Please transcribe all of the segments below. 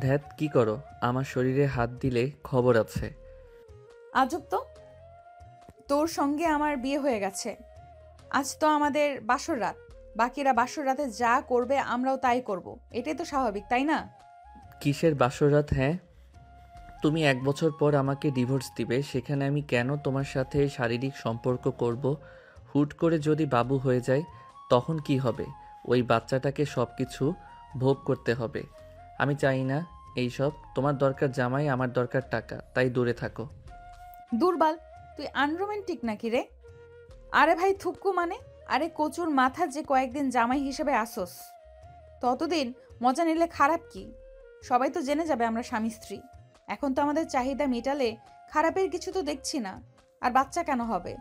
ধ্যাত কি করো? আমার শরীরে হাত দিলে খবর আছে। আজব তো, তোর সঙ্গে আমার বিয়ে হয়ে গেছে। আজ তো আমাদের বাসর রাত। বাকিরা বাসর রাতে যা করবে আমরাও তাই করব। এটাই তো স্বাভাবিক, তাই না? কিসের বাসরাত? হ্যাঁ, তুমি 1 বছর পর আমাকে ডিভোর্স দিবে, সেখানে আমি কেন তোমার সাথে শারীরিক সম্পর্ক করব? হুট করে যদি বাবু হয়ে যায় তখন কি হবে? ওই বাচ্চাটাকে সব কিছু ভোগ করতে হবে। আমি চাই না এইসব। তোমার দরকার জামাই, আমার দরকার টাকা, তাই দূরে থাকো। দুর্বল, তুই আনরোমান্টিক নাকি রে? আরে ভাই থুক্কু মানে, আরে কচুর মাথা যে কয়েকদিন জামাই হিসেবে আসোস, ততদিন মজা নিলে খারাপ কি? সবাই তো জেনে যাবে আমরা স্বামী স্ত্রী। এখন তো আমাদের চাহিদা মেটালে খারাপের কিছু তো দেখছি না। আর বাচ্চা কেন হবে?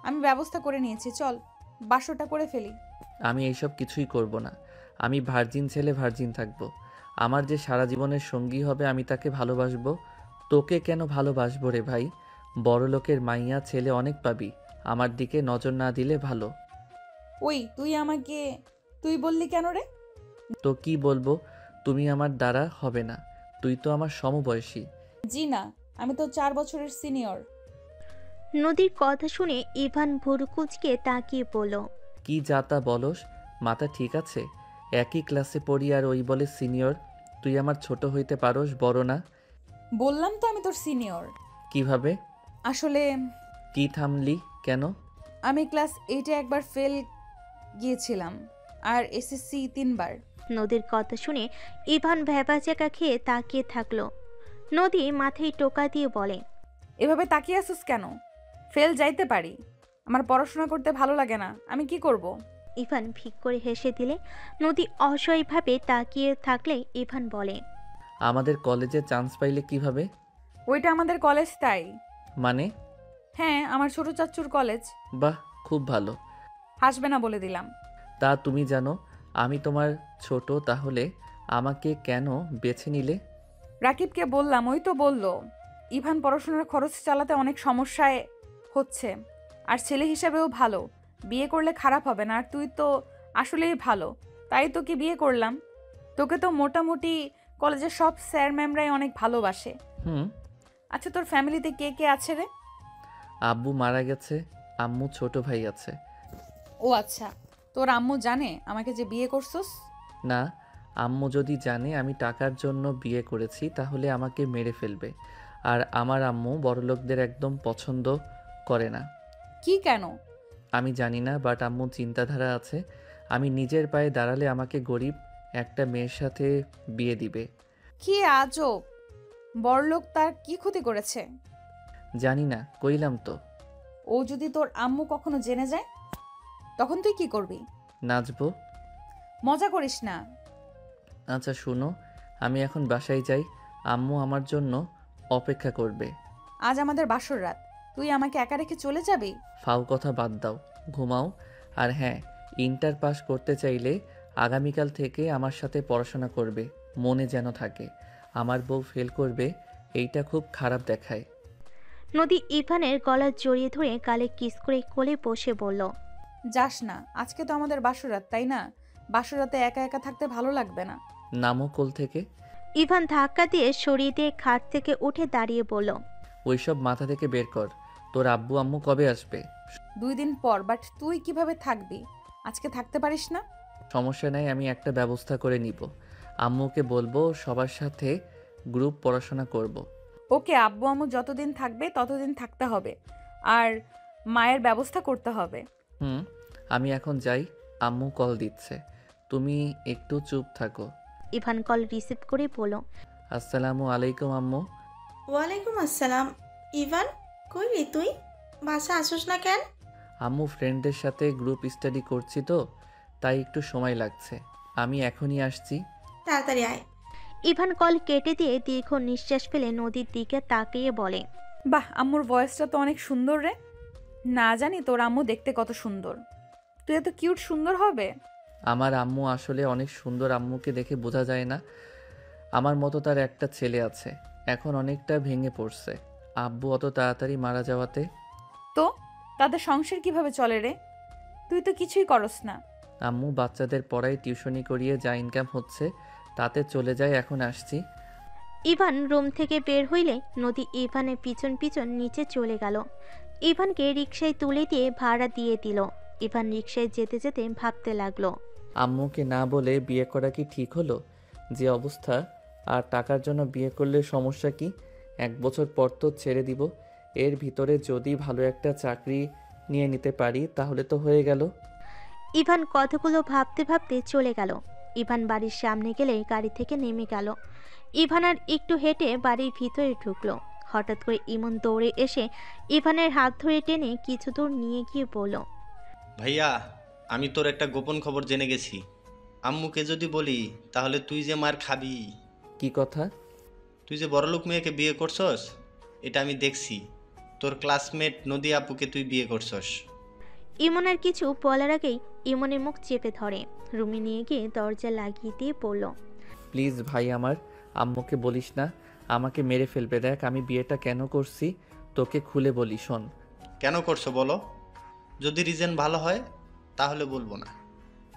আমি ব্যবস্থা করে নিয়েছি, চল বাসরটা করে ফেলি। আমি এইসব কিছুই করব না। আমি ভার্জিন ছেলে, ভার্জিন থাকবো। আমার যে সারা জীবনের সঙ্গী হবে আমি তাকে ভালোবাসবো। তোকে কেন ভালোবাসবো রে ভাই? বড়লোকের মাইয়া ছেলে অনেক পাবি, আমার দিকে নজর না দিলে ভালো। ওই তুই আমাকে তুই বললি কেন রে? তো কি বলবো? তুমি আমার দ্বারা হবে না, তুই তো আমার সমবয়সী। জি না, আমি তো 4 বছরের সিনিয়র। নদীর কথা শুনে ইভান ভুরু কুঁচকে তাকিয়ে বলল, কি যাতা বলস? মাথা ঠিক আছে? একই ক্লাসে পড়ি আর ওই বলে সিনিয়র। তুই আমার ছোট হইতে পারোস, বড় না। বললাম তো আমি তোর সিনিয়র। কিভাবে? আসলে কি থামলি কেন? আমি ক্লাস 8-এ একবার ফেল গিয়েছিলাম, আর এসএসসি 3বার। নদীর কথা শুনে ইভান ভ্যাবাচ্যাকা খেয়ে তাকিয়ে থাকলো। নদী মাথায় টোকা দিয়ে বলে, এভাবে তাকিয়ে আসিস কেন? ফেল যাইতে পারি, আমার পড়াশোনা করতে ভালো লাগে না, আমি কি করব? ইভান ফিক করে হেসে দিলে নদী অসহায়ভাবে তাকিয়ে থাকলে ইভান বলে, আমাদের কলেজে চান্স পাইলে কিভাবে? ওইটা আমাদের কলেজ, তাই। মানে? হ্যাঁ, আমার ছোট চাচ্চুর কলেজ। বাহ, খুব ভালো। হাসবে না বলে দিলাম। তা তুমি জানো আমি তোমার ছোট, তাহলে আমাকে কেন বেছে নিলে? রাকিবকে বললাম, ওই তো বলল ইভান পড়াশোনার খরচ চালাতে অনেক সমস্যায় হচ্ছে, আর ছেলে হিসাবেও ভালো, বিয়ে করলে খারাপ হবে না, আর তুই তো আসলেই ভালো, তাই তোকে বিয়ে করলাম। তোকে তো মোটামুটি কলেজের সব স্যার ম্যামরাই অনেক ভালোবাসে। হুম। আচ্ছা, তোর ফ্যামিলিতে কে কে আছে রে? আব্বু মারা গেছে, আম্মু ছোট ভাই আছে। ও আচ্ছা, তোর আম্মু জানে আমাকে যে বিয়ে করছস? না, আম্মু যদি জানে আমি টাকার জন্য বিয়ে করেছি তাহলে আমাকে মেরে ফেলবে। আর আমার আম্মু বড়লোকদের একদম পছন্দ করে না। কি কেন? আমি জানি না, বাট আম্মুর চিন্তাধারা আছে আমি নিজের পায়ে দাঁড়ালে আমাকে গরিব একটা মেয়ের সাথে বিয়ে দিবে। কি আজব, বড়লোক তার কি ক্ষতি করেছে? জানি না, কইলাম তো। ও যদি তোর আম্মু কখনো জেনে যায়, তখন তুই কি করবি? নাচবো। মজা করিস না। আচ্ছা শুনো, আমি এখন বাসায় যাই, আম্মু আমার জন্য অপেক্ষা করবে। আজ আমাদের বাসর রাত, তুই আমাকে একা রেখে চলে যাবি? ফাও কথা বাদ দাও, ঘুমাও। আর হ্যাঁ, ইন্টার পাস করতে চাইলে আগামীকাল থেকে আমার সাথে পড়াশোনা করবে, মনে যেন থাকে। আমার বউ ফেল করবে, এইটা খুব খারাপ দেখায়। নদী ইভানের গলা জড়িয়ে ধরে গালে কিস করে কোলে বসে বলল, যাস না, আজকে তো আমাদের বাসর রাত, তাই না? বাসর রাতে একা একা থাকতে ভালো লাগবে না। নামো কোল থেকে। ইভান ধাক্কা দিয়ে সরিয়ে দিয়ে খাট থেকে উঠে দাঁড়িয়ে বলল, ওইসব মাথা থেকে বের কর। তোর আব্বু আম্মু কবে আসবে? 2 দিন পর, বাট তুই কিভাবে থাকবি? আজকে থাকতে পারিস না? সমস্যা নাই, আমি একটা ব্যবস্থা করে নিব। আম্মুকে বলবো সবার সাথে গ্রুপ পড়াশোনা করব। ওকে, আব্বু আম্মু যতদিন থাকবে ততদিন থাকতে হবে, আর মায়ের ব্যবস্থা করতে হবে। হুম। আমি এখন যাই, আম্মু কল দিচ্ছে। তুমি একটু চুপ থাকো। ইভান কল রিসিভ করে বলল, আসসালামু আলাইকুম আম্মু। ওয়ালাইকুম আসসালাম। ইভান, কই রে তুই? বাসা আসোস না কেন? আম্মু ফ্রেন্ডদের সাথে গ্রুপ স্টাডি করছি তো, তাই একটু সময় লাগছে। আমি এখনই আসছি। তাড়াতাড়ি আয়। ইভান কল কেটে দিয়ে দীর্ঘ নিঃশ্বাস ফেলে নদীর দিকে তাকিয়ে বলে, বাহ, আম্মুর ভয়েসটা তো অনেক সুন্দর রে। না জানি তোর আম্মু দেখতে কত সুন্দর। তুই এত কিউট সুন্দর হবে? আমার আম্মু আসলে অনেক সুন্দর, আম্মুকে দেখে বোঝা যায় না। আমার মতো তার একটা ছেলে আছে, এখন অনেকটা ভেঙে পড়ছে আব্বু অত তাড়াতাড়ি মারা যাওয়াতে। তো তাদের সংসার কিভাবে চলে রে? তুই তো কিছুই করস না। আম্মু বাচ্চাদের পড়ায়, টিউশনি করিয়ে যা ইনকাম হচ্ছে তাতে চলে যায়। এখন আসছি, ইভান রুম থেকে বের হইলে নদী ইভানের পিছন পিছন নিচে চলে গেল। ইভানকে রিকশায় তুলে দিয়ে ভাড়া দিয়ে দিল। ইভান রিকশায় যেতে যেতে ভাবতে লাগলো, আম্মুকে না বলে বিয়ে করা কি ঠিক হলো? যে অবস্থা, আর টাকার জন্য বিয়ে করলে সমস্যা কি? 1 বছর পর তো ছেড়ে দিব। এর ভিতরে যদি ভালো একটা চাকরি নিয়ে নিতে পারি তাহলে তো হয়ে গেল। ইভান কথাগুলো ভাবতে ভাবতে চলে গেল। ইভান বাড়ির সামনে গেলে গাড়ি থেকে নেমে গেল। ইভান আর একটু হেঁটে বাড়ির ভিতরে ঢুকলো। হঠাৎ করে ইমন দৌড়ে এসে ইভানের হাত ধরে টেনে কিছু দূর নিয়ে গিয়ে বলল, ভাইয়া, আমি তোর একটা গোপন খবর জেনে গেছি। আম্মুকে যদি বলি তাহলে তুই যে মার খাবি। কি কথা? তুই যে বড়লোক মেয়েকে বিয়ে করছস, এটা আমি দেখছি। তোর ক্লাসমেট নদী আপুকে তুই বিয়ে করছস। ইমন আর কিছু বলার আগেই ইমনের মুখ চেপে ধরে রুমে নিয়ে গিয়ে দরজা লাগিয়ে দিয়ে বলল, প্লিজ ভাই, আমার আম্মুকে বলিস না, আমাকে মেরে ফেলবে। দেখ আমি বিয়েটা কেন করছি, তোকে খুলে বলি, শোন। কেন করছো বলো? যদি রিজন ভালো হয় তাহলে বলবো না।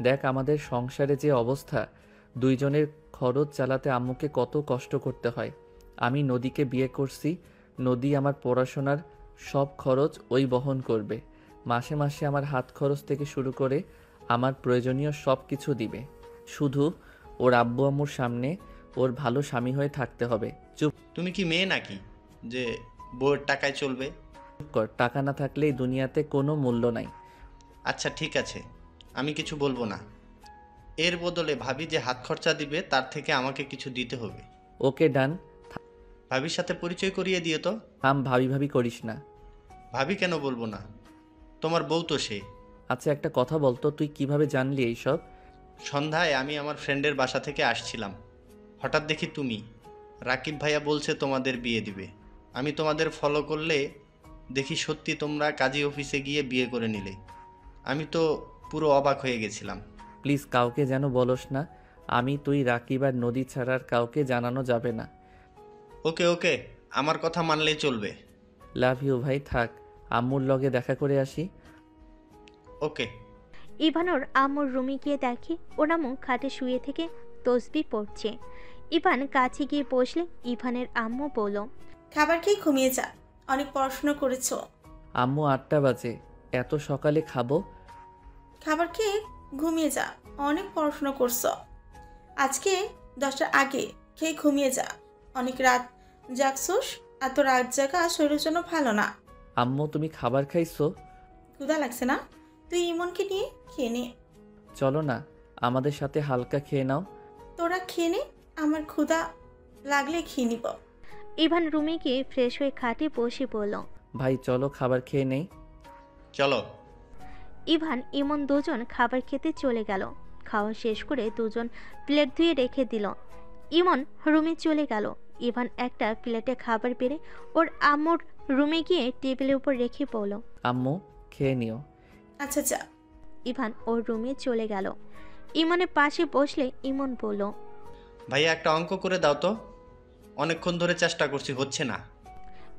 দেখ আমাদের সংসারে যে অবস্থা, দুইজনের খরচ চালাতে আম্মুকে কত কষ্ট করতে হয়। আমি নদীকে বিয়ে করছি, নদী আমার পড়াশোনার সব খরচ ওই বহন করবে। মাসে মাসে আমার হাত খরচ থেকে শুরু করে আমার প্রয়োজনীয় সব কিছু দিবে। শুধু ওর আব্বু আম্মুর সামনে ওর ভালো স্বামী হয়ে থাকতে হবে। চুপ তুমি কি মেয়ে নাকি যে বউয়ের টাকায় চলবে? কর, টাকা না থাকলে এই দুনিয়াতে কোনো মূল্য নাই। আচ্ছা ঠিক আছে, আমি কিছু বলবো না। এর বদলে ভাবি যে হাত খরচা দিবে তার থেকে আমাকে কিছু দিতে হবে। ওকে ডান। ভাবির সাথে পরিচয় করিয়ে দিও তো। ভাবি ভাবি করিস না। ভাবি কেন বলবো না? তোমার বউ তো সে। আচ্ছা একটা কথা বলতো, তুই কিভাবে জানলি এইসব? সন্ধ্যায় আমি আমার ফ্রেন্ডের বাসা থেকে আসছিলাম, হঠাৎ দেখি তুমি। রাকিব ভাইয়া বলছে তোমাদের বিয়ে দিবে। আমি তোমাদের ফলো করলে দেখি সত্যি তোমরা কাজী অফিসে গিয়ে বিয়ে করে নিলে। আমি তো পুরো অবাক হয়ে গেছিলাম। প্লিজ কাউকে যেন বলস না। আমি, তুই, রাকিব আর নদী ছাড়া আর কাউকে জানানো যাবে না। ওকে ওকে, আমার কথা মানলেই চলবে। লাভ ইউ ভাই, থাক, আম্মুর লগে দেখা করে আসি। ওকে। ইভান ওর আম্মুর রুমে গিয়ে দেখে ওর আম্মু খাটে শুয়ে থেকে তসবি পড়ছে। ইভান কাছে গিয়ে বসলে ইভানের আম্মু বলল, খাবার খেয়ে ঘুমিয়ে যা, অনেক পড়াশোনা করেছো। আম্মু 8টা বাজে, এত সকালে খাবো? খাবার খেয়ে ঘুমিয়ে যা, অনেক পড়াশোনা করছো। আজকে 10টার আগে খেয়ে ঘুমিয়ে যা, অনেক রাত জাগছোস। এত রাত জাগা শরীরের জন্য ভালো না। আম্মু তুমি খাবার খাইছো? ক্ষুধা লাগছে না? তুই ইমনকে নিয়ে খেয়ে নে। চলো না, আমাদের সাথে হালকা খেয়ে নাও। তোরা খেয়ে নে, আমার ক্ষুধা লাগলে খেয়ে নিব। ইভান রুমে গিয়ে ফ্রেশ হয়ে খাটে বসে বলল, ভাই চলো খাবার খেয়ে নেই। চলো। ইভান ইমন দুজন খাবার খেতে চলে গেল। খাওয়া শেষ করে দুজন প্লেট ধুয়ে রেখে দিল। ইমন রুমে চলে গেল। ইভান একটা প্লেটে খাবার বেড়ে ওর আম্মুর রুমে গিয়ে টেবিলের উপর রেখে বলল, আম্মু খেয়ে নিও। আচ্ছা যা। ইভান ওর রুমে চলে গেল। ইমনের পাশে বসলে ইমন বলল, ভাইয়া একটা অঙ্ক করে দাও তো, অনেকক্ষণ ধরে চেষ্টা করছি, হচ্ছে না।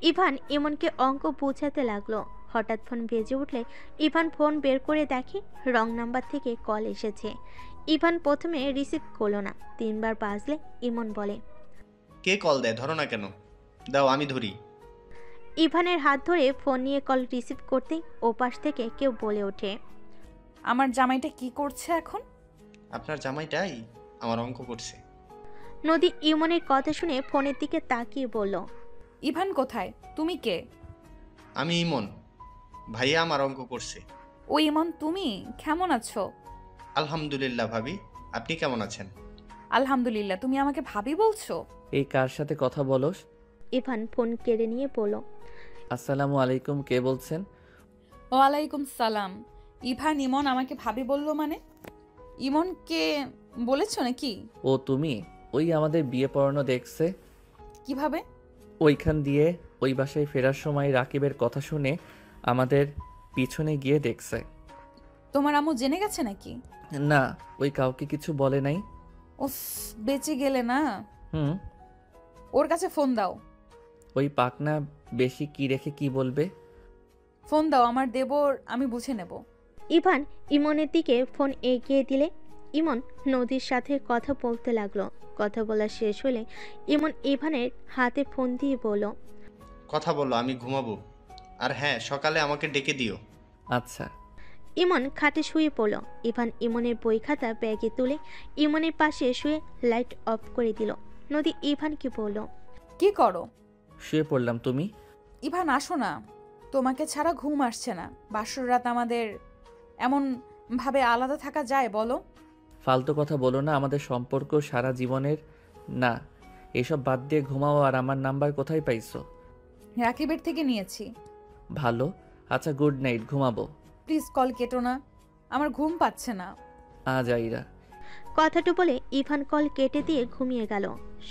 ইভান ইমনকে অঙ্ক বোঝাতে লাগলো। হঠাৎ ফোন বেজে উঠলে ইভান ফোন বের করে দেখে রং নাম্বার থেকে কল এসেছে। ইভান প্রথমে রিসিভ করলো না। 3বার বাজলে ইমন বলে, কে কল দেয়, ধরো না কেন? দাও আমি ধরি। ইভানের হাত ধরে ফোন নিয়ে কল রিসিভ করতেই ওপাশ থেকে কেউ বলে ওঠে, আমার জামাইটা কি করছে এখন? আপনার জামাইটাই আমার অঙ্ক করছে। নদী ইমনের কথা শুনে ফোনের দিকে তাকিয়ে বলল, ইভান কোথায়? তুমি কে? আমি ইমন, ভাইয়া আমার অঙ্ক করছে। ও ইমন, তুমি কেমন আছো? আলহামদুলিল্লাহ ভাবি, আপনি কেমন আছেন? আলহামদুলিল্লাহ। তুমি আমাকে ভাবি বলছো? এই কার সাথে কথা বলস? ইভান ফোন কেড়ে নিয়ে বলল, আসসালামু আলাইকুম, কে বলছেন? ওয়ালাইকুম সালাম। ইভান ইমন আমাকে ভাবি বললো মানে? ইমনকে বলেছো নাকি? ও তুমি? ওই আমাদের বিয়ে পড়ানো দেখছে। কিভাবে? ওইখান দিয়ে ওই বাসায় ফেরার সময় রাকিবের কথা শুনে আমাদের পিছনে গিয়ে দেখছে। তোমার আম্মু জেনে গেছে নাকি? না, ওই কাউকে কিছু বলে নাই। উফ, বেঁচে গেলে না। হুম। ওর কাছে ফোন দাও। ওই পাকনা বেশি কি রেখে কি বলবে? ফোন দাও, আমার দেবর, আমি বুঝে নেব। ইভান ইমনের দিকে ফোন এগিয়ে দিলে ইমন নদীর সাথে কথা বলতে লাগলো। কথা বলা শেষ হলে ইমন ইভানের হাতে ফোন দিয়ে বলল, কথা বলো, আমি ঘুমাবো। আর হ্যাঁ, সকালে আমাকে ডেকে দিও। আচ্ছা। ইমন খাটে শুয়ে পড়ল। ইভান ইমনের বই খাতা ব্যাগে তুলে ইমনের পাশে শুয়ে লাইট অফ করে দিল। নদী ইভানকে বলল, কি করো? শুয়ে পড়লাম। তুমি? ইভান আসো না, তোমাকে ছাড়া ঘুম আসছে না। বাসর রাত আমাদের এমন ভাবে আলাদা থাকা যায় বলো? ফালতু কথা বলো না, আমাদের সম্পর্ক সারা জীবনের না। এসব বাদ দিয়ে ঘুমাও। আর আমার নাম্বার কোথায় পাইছো? রাকিবের থেকে নিয়েছি। ভালো। আচ্ছা, গুড নাইট, ঘুমাবো। প্লিজ কল কেটো না, আমার ঘুম পাচ্ছে না। আজ আইরা। কথাটা বলে ইভান কল কেটে দিয়ে ঘুমিয়ে গেল।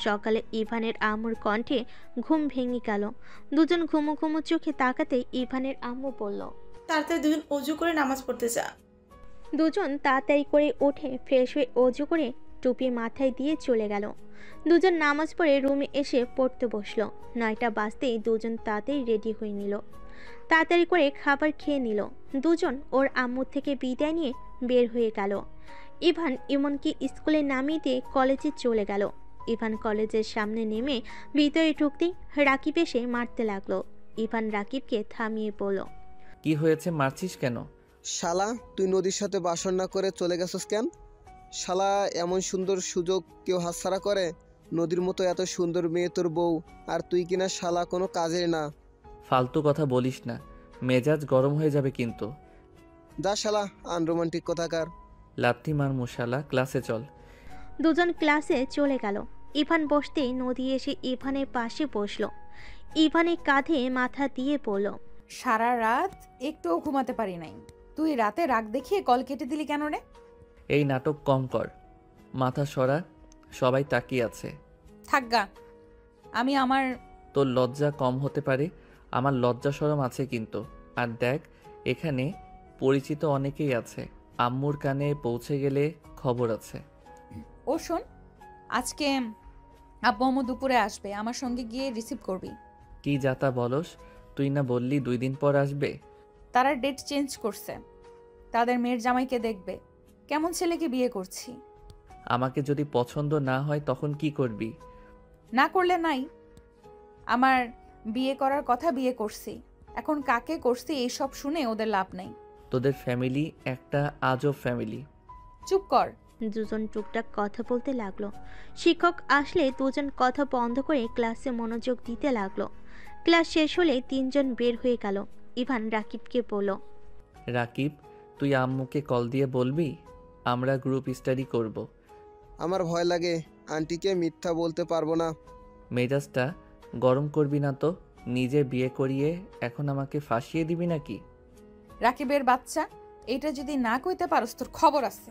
সকালে ইভানের আম্মুর কণ্ঠে ঘুম ভেঙে গেল। দুজন ঘুমো ঘুমো চোখে তাকাতে ইভানের আম্মু বলল, তাড়াতাড়ি দুজন অজু করে নামাজ পড়তে যা। দুজন তাড়াতাড়ি করে উঠে ফ্রেশ হয়ে অজু করে টুপি মাথায় দিয়ে চলে গেল। দুজন নামাজ পড়ে রুমে এসে পড়তে বসলো। 9টা বাজতেই দুজন তাড়াতাড়ি রেডি হয়ে নিল। তাড়াতাড়ি করে খাবার খেয়ে নিল। দুজন ওর আম্মু থেকে বিদায় নিয়ে বের হয়ে গেল। ইভান ইমনকে স্কুলে নামিয়ে দিয়ে কলেজে চলে গেল। ইভান কলেজের সামনে নেমে ভিতরে ঢুকতেই রাকিব এসে মারতে লাগলো। ইভান রাকিবকে থামিয়ে বলল, কি হয়েছে, মারছিস কেন? শালা, তুই নদীর সাথে বাসর না করে চলে গেছিস কেন? শালা, এমন সুন্দর সুযোগ কেউ হাতছাড়া করে? নদীর মতো এত সুন্দর মেয়ে তোর বউ, আর তুই কিনা শালা কোনো কাজের না। ফালতু কথা বলিস না, মেজাজ গরম হয়ে যাবে কিন্তু। যা শালা, আনরোমান্টিক কথাকার। লাথি মার মশালা, ক্লাসে চল। দুজন ক্লাসে চলে গেল। ইভান বসতেই নদী এসে ইভানের পাশে বসলো। ইভানের কাঁধে মাথা দিয়ে বলল, সারা রাত একটুও ঘুমাতে পারি নাই। তুই রাতে রাগ দেখিয়ে কল কেটে দিলি কেন রে? এই নাটক কম কর, মাথা সরা, সবাই তাকিয়ে আছে। থাকগা, আমি আমার তোর লজ্জা কম হতে পারে, আমার লজ্জা শরম আছে কিন্তু। আর দেখ, এখানে পরিচিত অনেকেই আছে, আম্মুর কানে পৌঁছে গেলে খবর আছে। ও শোন, আজকে আব্বু আম্মু দুপুরে আসবে, আমার সঙ্গে গিয়ে রিসিভ করবি। কি যাতা বলস? তুই না বললি 2 দিন পর আসবে? তারা ডেট চেঞ্জ করছে, তাদের মেয়ের জামাইকে দেখবে। কেমন ছেলেকে বিয়ে করছি? আমাকে যদি পছন্দ না হয় তখন কি করবি? না করলে নাই, আমার বিয়ে করার কথা বিয়ে করছি। এখন কাকে করছি এইসব শুনে ওদের লাভ নাই। তোদের ফ্যামিলি একটা আজব ফ্যামিলি। চুপ কর। দুজন টুকটাক কথা বলতে লাগলো। শিক্ষক আসলে দুজন কথা বন্ধ করে ক্লাসে মনোযোগ দিতে লাগলো। ক্লাস শেষ হলে তিনজন বের হয়ে গেল। ইভান রাকিবকে বলল, রাকিব, তুই আম্মুকে কল দিয়ে বলবি আমরা গ্রুপ স্টাডি করব। আমার ভয় লাগে, আন্টিকে মিথ্যা বলতে পারবো না। মেজাজটা গরম করবি না তো। নিজে বিয়ে করিয়ে এখন আমাকে ফাঁসিয়ে দিবি নাকি? রাকিবের বাচ্চা, এটা যদি না কইতে পারস তোর খবর আছে।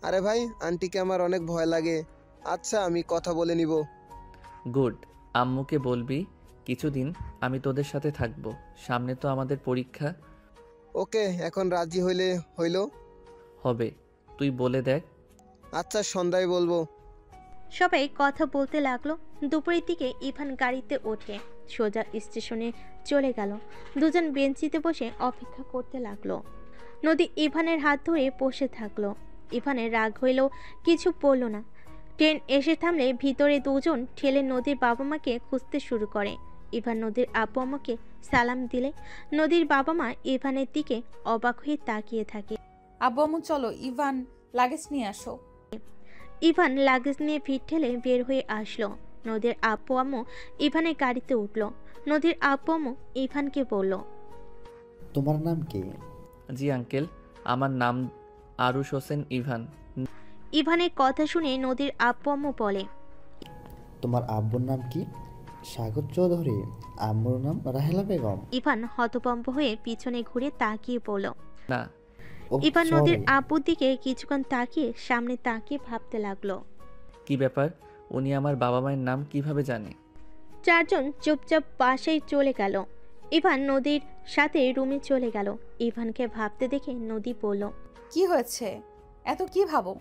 আরে ভাই, আন্টিকে আমার অনেক ভয় লাগে। আচ্ছা, আমি কথা বলে নিব। গুড। আম্মুকে বলবি কিছুদিন আমি তোদের সাথে থাকবো, সামনে তো আমাদের পরীক্ষা। ওকে, এখন রাজি হইলে হইল। হবে, তুই বলে দেখ। আচ্ছা, সন্ধ্যায় বলবো। সবাই কথা বলতে লাগলো। দুপুরের দিকে ইভান গাড়িতে ওঠে সোজা স্টেশনে চলে গেল। দুজন বেঞ্চিতে বসে অপেক্ষা করতে লাগলো। নদী ইভানের হাত ধরে বসে থাকলো। ইভানের রাগ হইলেও কিছু বলল না। ট্রেন এসে থামলে ভিতরে দুজন ঠেলে নদীর বাবা মাকে খুঁজতে শুরু করে। ইভান নদীর আব্বু আম্মাকে সালাম দিলে নদীর বাবা মা ইভানের দিকে অবাক হয়ে তাকিয়ে থাকে। আব্বু আম্মু চলো, ইভান লাগেজ নিয়ে আসো। ইভান লাগেজ নিয়ে ভিড় ঠেলে বের হয়ে আসলো। নদীর আব্বু আম্মু ইভানের গাড়িতে উঠলো। নদীর আব্বু আম্মু ইভানকে বলল, তোমার নাম কি? জি আঙ্কেল, আমার নাম আরুশ হোসেন ইভান। ইভানের কথা শুনে নদীর আব্বু আম্মু বলে, তোমার আব্বুর নাম কি? সাগর চৌধুরী। আম্মুর নাম রাহেলা বেগম। ইভান হতভম্ব হয়ে পিছনে ঘুরে তাকিয়ে বলল। না। ওহ, ইভান sorry। নদীর আব্বুর দিকে কিছুক্ষণ তাকিয়ে সামনে তাকিয়ে ভাবতে লাগলো। কি ব্যাপার, উনি আমার বাবা মায়ের নাম কিভাবে জানে? চারজন চুপচাপ বাসায় চলে গেল। ইভান নদীর সাথে রুমে চলে গেল। ইভানকে ভাবতে দেখে নদী বলল, কি হয়েছে, এত কি ভাবো?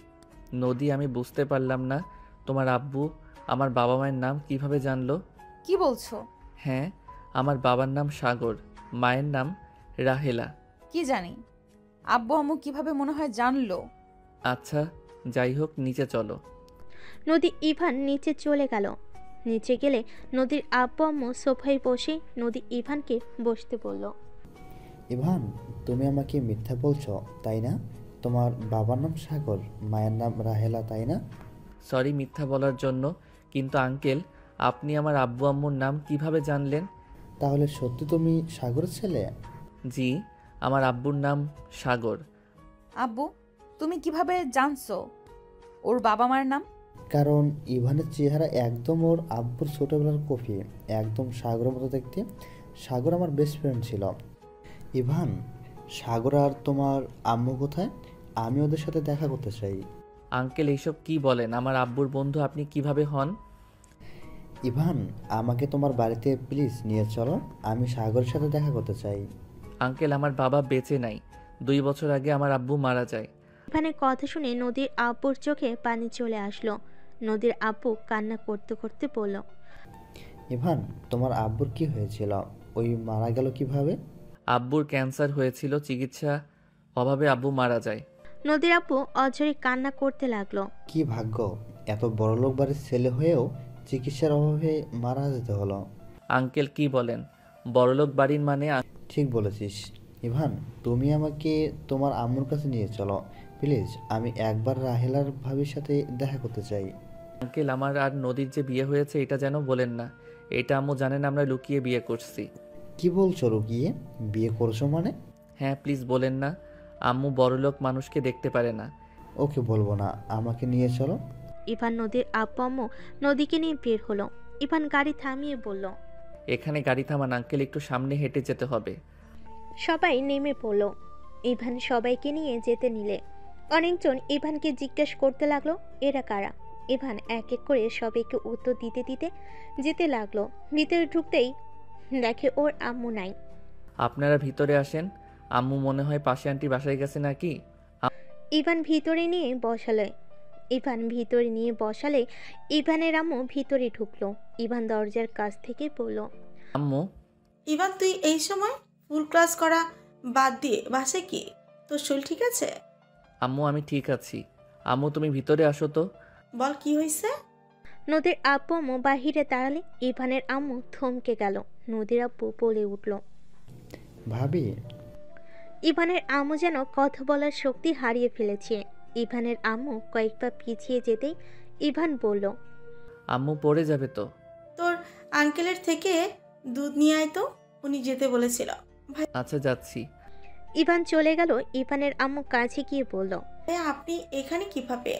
নদী, আমি বুঝতে পারলাম না, তোমার আব্বু আমার বাবা মায়ের নাম কিভাবে জানলো? কি বলছো? হ্যাঁ, আমার বাবার নাম সাগর, মায়ের নাম রাহেলা। কি জানি, আব্বু আম্মু কিভাবে মনে হয় জানলো? আচ্ছা, যাই হোক, নিচে চলো। নদী ইভান নিচে চলে গেল। নিচে গেলে নদীর আব্বু আম্মু সোফায় বসে নদী ইভানকে বসতে বলল। ইভান, তুমি আমাকে মিথ্যা বলছো তাই না? তোমার বাবার নাম সাগর, মায়ের নাম রাহেলা, তাই না? সরি মিথ্যা বলার জন্য, কিন্তু আঙ্কেল আপনি আমার আব্বু আম্মুর নাম কিভাবে জানলেন? তাহলে সত্যি তুমি সাগরের ছেলে? জি, আমার আব্বুর নাম সাগর। আব্বু, তুমি কিভাবে জানছো ওর বাবা মার নাম? কারণ ইভানের চেহারা একদম ওর আব্বুর ছোটবেলার কপি, একদম সাগরের মতো দেখতে। সাগর আমার বেস্ট ফ্রেন্ড ছিল। ইভান, সাগর আর তোমার আম্মু কোথায়? আমি ওদের সাথে দেখা করতে চাই। আঙ্কেল এইসব কি বলেন? আমার আব্বুর বন্ধু আপনি কিভাবে হন? ইভান, আমাকে তোমার বাড়িতে প্লিজ নিয়ে চলো, আমি সাগরের সাথে দেখা করতে চাই। আঙ্কেল আমার বাবা বেঁচে নাই, 2 বছর আগে আমার আব্বু মারা যায়। ইভানের কথা শুনে নদীর আব্বুর চোখে পানি চলে আসলো। নদীর আব্বু কান্না করতে করতে বলল। ইভান, তোমার আব্বুর কি হয়েছিল? ওই মারা গেল কিভাবে? আব্বুর ক্যান্সার হয়েছিল, চিকিৎসা অভাবে আব্বু মারা যায়। নদীর আব্বু অঝরে কান্না করতে লাগলো। কি ভাগ্য, এত বড়লোক বাড়ির ছেলে হয়েও চিকিৎসার অভাবে মারা যেতে হলো। আঙ্কেল কি বলেন? বড়লোক বাড়ির মানে ঠিক বলেছিস। ইভান, তুমি আমাকে তোমার আম্মুর কাছে নিয়ে চলো প্লিজ, আমি একবার রাহেলার ভাবির সাথে দেখা করতে চাই। আঙ্কেল আমার আর নদীর যে বিয়ে হয়েছে এটা যেন বলেন না। এটা আম্মু জানেন আমরা লুকিয়ে বিয়ে করছি। কি বলছো লুকিয়ে? বিয়ে করছো মানে? হ্যাঁ প্লিজ বলেন না, আম্মু বড়লোক মানুষকে দেখতে পারে না। ওকে বলবো না, আমাকে নিয়ে চলো। ইভান নদীর আব্বু আম্মু নদীকে নিয়ে বের হলো। ইভান গাড়ি থামিয়ে বলল। এখানে গাড়ি থামান আঙ্কেল, একটু সামনে হেঁটে যেতে হবে। সবাই নেমে পড়ল। ইভান সবাইকে নিয়ে যেতে নিলে অনেকজন ইভানকে জিজ্ঞেস করতে লাগলো এরা কারা। ইভান এক এক করে সবাইকে উত্তর দিতে দিতে যেতে লাগলো। ভিতরে ঢুকতেই দেখে ওর আম্মু নাই। আপনারা ভিতরে আসেন, আম্মু মনে হয় পাশে আন্টি বাসায় গেছে নাকি। ইভান ভিতরে নিয়ে বসালে ইভানের আম্মু ভিতরে ঢুকলো। ইভান দরজার কাছ থেকে বলল। আম্মু। ইভান, তুই এই সময় ফুল ক্লাস করা বাদ দিয়ে বাসায় কি? তোর শরীর ঠিক আছে? আম্মু আমি ঠিক আছি। আম্মু তুমি ভিতরে আসো তো। বল কি হয়েছে? নদীর আব্বু আম্মু বাহিরে দাঁড়ালে ইভানের আম্মু থমকে গেল। নদীর আব্বু বলে উঠল। ভাবি। ইভানের আম্মু যেন কথা বলার শক্তি হারিয়ে ফেলেছে। ইভানের আম্মু কয়েক পা পিছিয়ে যেতেই ইভান বলল। আম্মু পড়ে যাবে তো। তোর আঙ্কেলের থেকে দুধ নিয়ে আয় তো, উনি যেতে বলেছিল। আচ্ছা যাচ্ছি। ইভান চলে গেল। ইভানের আম্মু কাছে গিয়ে বলল। আপনি এখানে কিভাবে?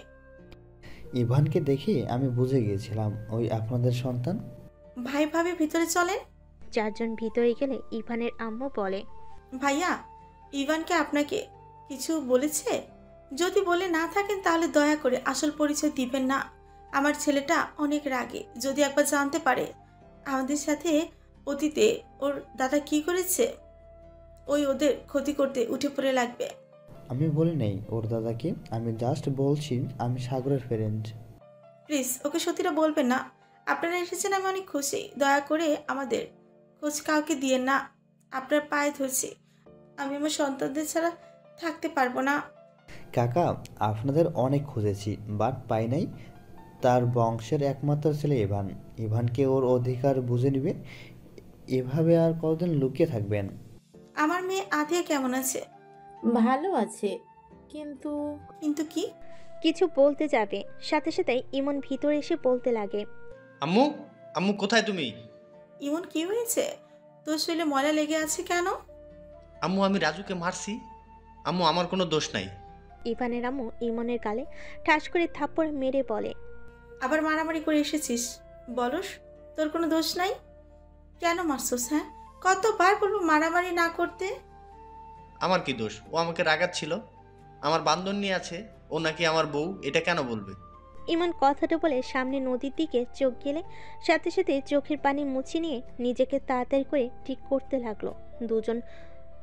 ইভানকে দেখে আমি বুঝে গিয়েছিলাম ওই আপনাদের সন্তান। ভাই ভাবি ভিতরে চলেন। চারজন ভিতরে গেলে ইভানের আম্মু বলে। ভাইয়া, ইভানকে আপনাকে কিছু বলেছে? যদি বলে না থাকেন তাহলে দয়া করে আসল পরিচয় দিবেন না। আমার ছেলেটা অনেক রাগে, যদি একবার জানতে পারে আমাদের সাথে অতীতে ওর দাদা কি করেছে, ওদের ক্ষতি করতে উঠে পড়ে লাগবে। আমি বলি নাই ওর দাদাকে, আমি জাস্ট বলছি আমি সাগরের ফ্রেন্ড। প্লিজ ওকে সত্যিটা বলবেন না। আপনারা এসেছেন আমি অনেক খুশি, দয়া করে আমাদের খোঁজ কাউকে দিয়েন না। আপনার পায়ে ধরছি, আমি আমার সন্তানদের ছাড়া থাকতে পারবো না। কাকা, আপনাদের অনেক খুঁজেছি বাট পাই নাই। তার বংশের একমাত্র ছেলে ইভান। ইভানকে ওর অধিকার বুঝে নিবে। এভাবে আর কতদিন লুকিয়ে থাকবেন? আমার মেয়ে আধিয়া কেমন আছে? ভালো আছে, কিন্তু কিন্তু কি? কিছু বলতে যাবে সাথে সাথে ইমন ভিতরে এসে বলতে লাগে। আম্মু, আম্মু কোথায় তুমি? ইমন কি হয়েছে? তোর শরীরে ময়লা লেগে আছে কেন? আম্মু আমি রাজুকে মারছি। আম্মু আমার কোনো দোষ নাই। ইভানের আম্মু ইমনের গালে ঠাস করে থাপ্পড় মেরে বলে। আবার মারামারি করে এসেছিস? বলস তোর কোনো দোষ নাই, কেন মারছস? হ্যাঁ, কতবার বলবো মারামারি না করতে। আমার কি দোষ? ও আমাকে রাগাচ্ছিল। আমার বান্ধন নিয়ে আছে, ও নাকি আমার বউ, এটা কেন বলবে? ইমন কথাটা বলে সামনে নদীর দিকে চোখ গেলে সাথে সাথে চোখের পানি মুছে নিয়ে নিজেকে তাড়াতাড়ি করে ঠিক করতে লাগলো। দুজন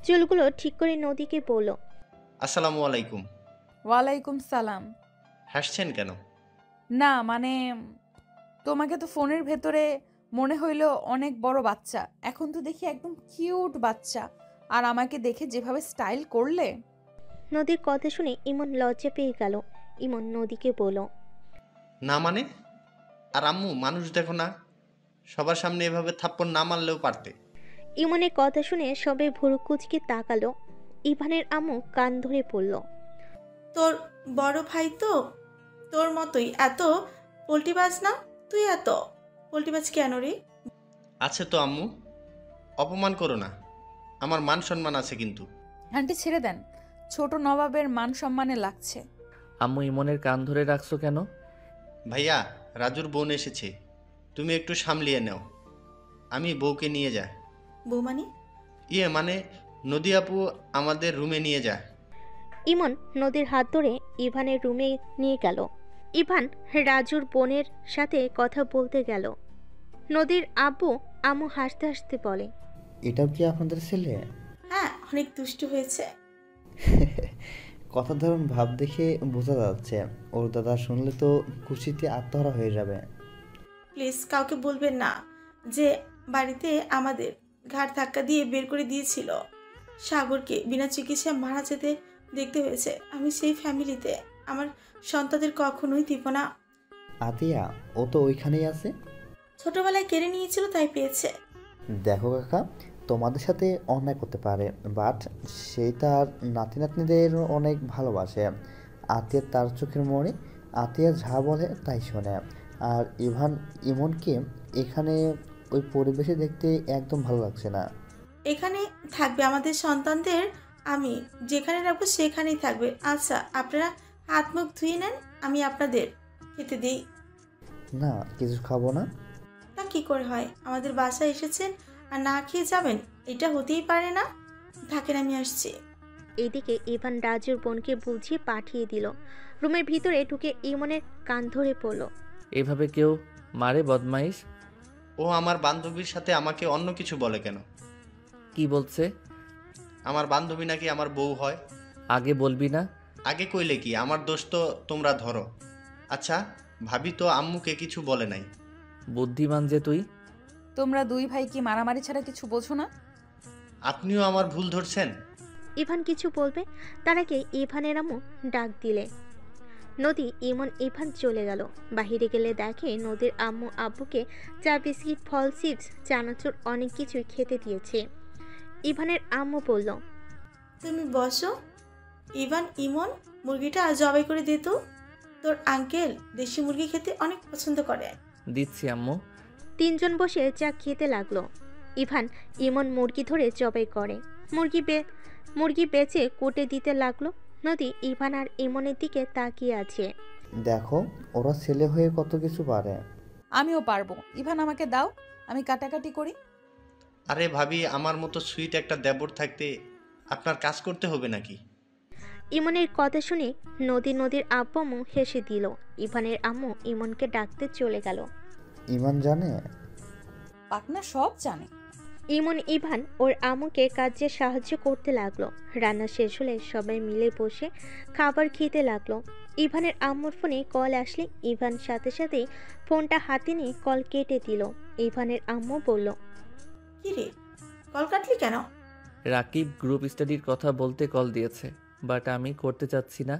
চুলগুলো ঠিক করে নদীকে বলল। আসসালামু আলাইকুম। ওয়ালাইকুম সালাম। হাসছেন কেন? না মানে তোমাকে তো ফোনের ভেতরে মনে হইলো অনেক বড় বাচ্চা, এখন তো দেখি একদম কিউট বাচ্চা। আর আমাকে দেখে যেভাবে স্টাইল করলে। নদীর কথা শুনে ইমন লজ্জা পেয়ে গেল। ইমন নদীকে বলল। না মানে? আর আম্মু, মানুষ দেখো না, সবার সামনে এভাবে থাপ্পড় না মারলেও পারতে। ইমনের কথা শুনে সবাই ভুরু কুচকে তাকালো। ইভানের আম্মু কান ধরে পড়ল। তোর বড় ভাই তো তোর মতোই এত পোল্টিবাজ না? তুই এত পোল্টিবাজ কেন রে? আছে তো আম্মু, অপমান করো না, আমার মান সম্মান আছে কিন্তু। আন্টি ছেড়ে দেন, ছোট নবাবের মান সম্মানে লাগছে। আম্মু ইমনের কান ধরে রাখছো কেন? ভাইয়া, রাজুর বোন এসেছে, তুমি একটু সামলিয়ে নাও, আমি বউকে নিয়ে যাই। বৌমানি? মানে নদী আপু আমাদের রুমে নিয়ে যায়। ইমন নদীর হাত ধরে ইভানের রুমে নিয়ে গেল। ইভান রাজুর বোনের সাথে কথা বলতে গেল। নদীর আব্বু আম্মু হাসতে হাসতে বলে, এটাও কি আপনাদের ছেলে? হ্যাঁ, অনেক দুষ্টু হয়েছে। কথার ধরুন ভাব দেখে বোঝা যাচ্ছে ওর দাদা শুনলে তো খুশিতে আত্মহারা হয়ে যাবে। প্লিজ কাউকে বলবেন না যে বাড়িতে আমাদের ঘাড় ধাক্কা দিয়ে বের করে দিয়েছিল। সাগরকে বিনা চিকিৎসায় মারা যেতে দেখতে হয়েছে। আমি সেই ফ্যামিলিতে আমার সন্তানদের কখনোই দিব না। আতিয়া, ও তো ওইখানেই আছে। ছোটবেলায় কেড়ে নিয়েছিল, তাই পেয়েছে। দেখো কাকা, তোমাদের সাথে অন্যায় করতে পারে, বাট সেই তার নাতি নাতনিদের অনেক ভালোবাসে। আতিয়ার তার চোখের মনে আতিয়া যা বলে তাই শোনে। আর ইমনকে এখানে ওই পরিবেশে দেখতে একদম ভালো লাগছে না। এখানে থাকবে আমাদের সন্তানদের, আমি যেখানে রাখবো সেখানেই থাকবে। আচ্ছা, আপনারা হাত মুখ ধুয়ে নেন, আমি আপনাদের খেতে দিই। না, কিছু খাবো না। তা কি করে হয়? আমাদের বাসায় এসেছেন আর না খেয়ে যাবেন? এটা হতেই পারে না। থাকেন, আমি আসছি। এদিকে ইভান রাজুর বোনকে বুঝিয়ে পাঠিয়ে দিল। রুমের ভিতরে ঢুকে ইমনের কান ধরে পড়ল। এভাবে কেউ মারে বদমাইশ? ও আমার বান্ধবীর সাথে আমাকে অন্য কিছু বলে কেন? কি বলছে? আমার বান্ধবী নাকি আমার বউ হয়। আগে বলবি না? আগে কইলে কি, আমার দোষ তো তোমরা ধরো। আচ্ছা, ভাবি তো আম্মুকে কিছু বলে নাই। বুদ্ধিমান যে তুই। তোমরা দুই ভাই কি মারামারি ছাড়া কিছু বোঝো না? আপনিও আমার ভুল ধরছেন। ইভান কিছু বলবে তার আগে ইভানের আম্মু ডাক দিলে। নদী ইমন ইভান চলে গেল। বাহিরে গেলে দেখে নদীর আম্মু আব্বুকে চা, বিস্কিট, ফল, চিপস, চানাচুর অনেক কিছুই খেতে দিয়েছে। ইভানের আম্মু বলল, তুমি বসো। ইমন, মুরগিটা জবাই করে দে তো। তোর আঙ্কেল দেশি মুরগি খেতে অনেক পছন্দ করে। দিচ্ছি আম্মু। তিনজন বসে চা খেতে লাগলো। ইভান ইমন মুরগি ধরে জবাই করে। মুরগি বেচে কোটে দিতে লাগলো। নদী ইভান আর ইমনের দিকে তাকিয়ে আছে। দেখো, ওরা ছেলে হয়ে কত কিছু পারে। আমিও পারবো। ইভান আমাকে দাও, আমি কাটাকাটি করি। আরে ভাবি, আমার মতো সুইট একটা দেবর থাকতে আপনার কাজ করতে হবে নাকি? ইমনের কথা শুনে নদীর আব্বু আম্মু হেসে দিল। ইভানের আম্মু ইমনকে ডাকতে চলে গেল। ইমান জানে? পাকনা সব জানে। ইভান ওর আম্মুকে কাজে সাহায্য করতে লাগলো। রান্না শেষ হলে সবাই মিলে বসে খাবার খেতে লাগলো। ইভানের আম্মুর ফোনে কল আসলে ইভান সাথে সাথেই ফোনটা হাতে নিয়ে কল কেটে দিল। ইভানের আম্মু বলল, কি রে, কল কাটলি কেন? রাকিব গ্রুপ স্টাডির কথা বলতে কল দিয়েছে, বাট আমি করতে চাচ্ছি না।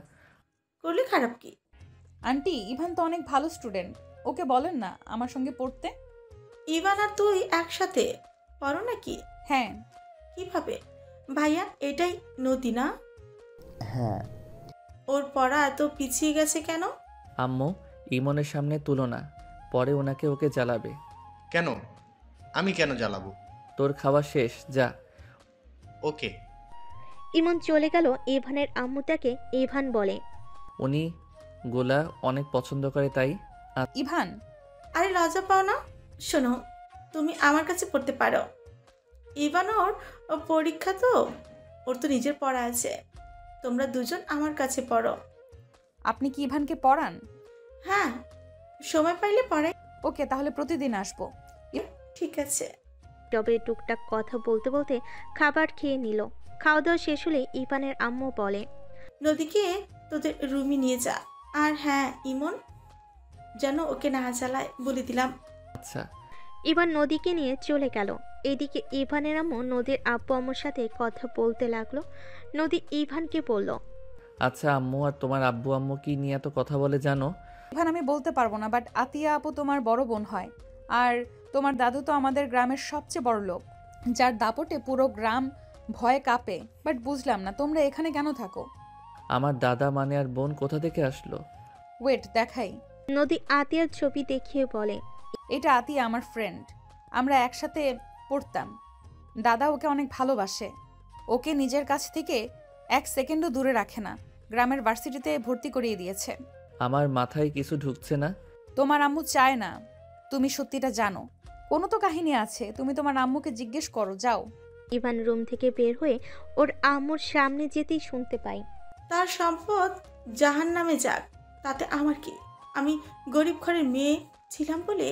করলে খারাপ কি? আন্টি, ইভান তো অনেক ভালো স্টুডেন্ট, ওকে বলেন না আমার সঙ্গে পড়তে। ইভান আর তুই একসাথে পড়ো নাকি? হ্যাঁ। কিভাবে? ভাইয়া, এটাই নদী না? হ্যাঁ। ওর পড়া এত পিছিয়ে গেছে কেন? আম্মু, ইমনের সামনে তুলো না, পরে ওকে জ্বালাবে। কেন? আমি কেন জ্বালাবো? তোর খাওয়া শেষ, যা। ওকে। ইমন চলে গেল। ইভানের আম্মু তাকে ইভান বলে, উনি গোলা অনেক পছন্দ করে তাই। ইভান, আরে লজ্জা পাও না? শোনো, তুমি আমার কাছে পড়তে পারো। ইভান ওর পরীক্ষা তো, ওর তো নিজের পড়া আছে। তোমরা দুজন আমার কাছে পড়ো। আপনি কি ইভানকে পড়ান? হ্যাঁ, সময় পাইলে পড়াই। ওকে, তাহলে প্রতিদিন আসবো। ঠিক আছে। তবে টুকটাক কথা বলতে বলতে খাবার খেয়ে নিল। খাওয়া দাওয়া শেষ হলে ইভানের আম্মু বলে, নদীকে তোদের রুমে নিয়ে যা। আর হ্যাঁ, ইমন যেন ওকে না জ্বালায় বলে দিলাম। আচ্ছা। ইভান নদীকে নিয়ে চলে গেল। এদিকে ইভানের আম্মু নদীর আব্বু আম্মুর সাথে কথা বলতে লাগলো। নদী ইভানকে বলল, আচ্ছা আম্মু, আর তোমার আব্বু আম্মু কি নিয়ে এত কথা বলে জানো? ইভান আমি বলতে পারবো না, বাট আতিয়া আপু তোমার বড় বোন হয়। আর তোমার দাদু তো আমাদের গ্রামের সবচেয়ে বড় লোক, যার দাপটে পুরো গ্রাম ভয়ে কাঁপে। বাট বুঝলাম না তোমরা এখানে কেন থাকো। আমার দাদা মানে আর বোন কোথা থেকে আসলো? ওয়েট দেখাই। নদী আতিয়ার ছবি দেখিয়ে বলে। এটা আতিয়া আমার ফ্রেন্ড, আমরা একসাথে পড়তাম। দাদা ওকে অনেক ভালোবাসে, ওকে নিজের কাছ থেকে এক সেকেন্ডও দূরে রাখে না। গ্রামের ভার্সিটিতে ভর্তি করিয়ে দিয়েছে। আমার মাথায় কিছু ঢুকছে না। তোমার আম্মু চায় না তুমি সত্যিটা জানো। কোনো তো কাহিনী আছে, তুমি তোমার আম্মুকে জিজ্ঞেস করো, যাও। ইভান রুম থেকে বের হয়ে ওর আম্মুর সামনে যেতেই শুনতে পাই। তার সম্পদ জাহান্নামে যাক, তাতে আমার কি? আমি গরিব ঘরের মেয়ে ছিলাম বলে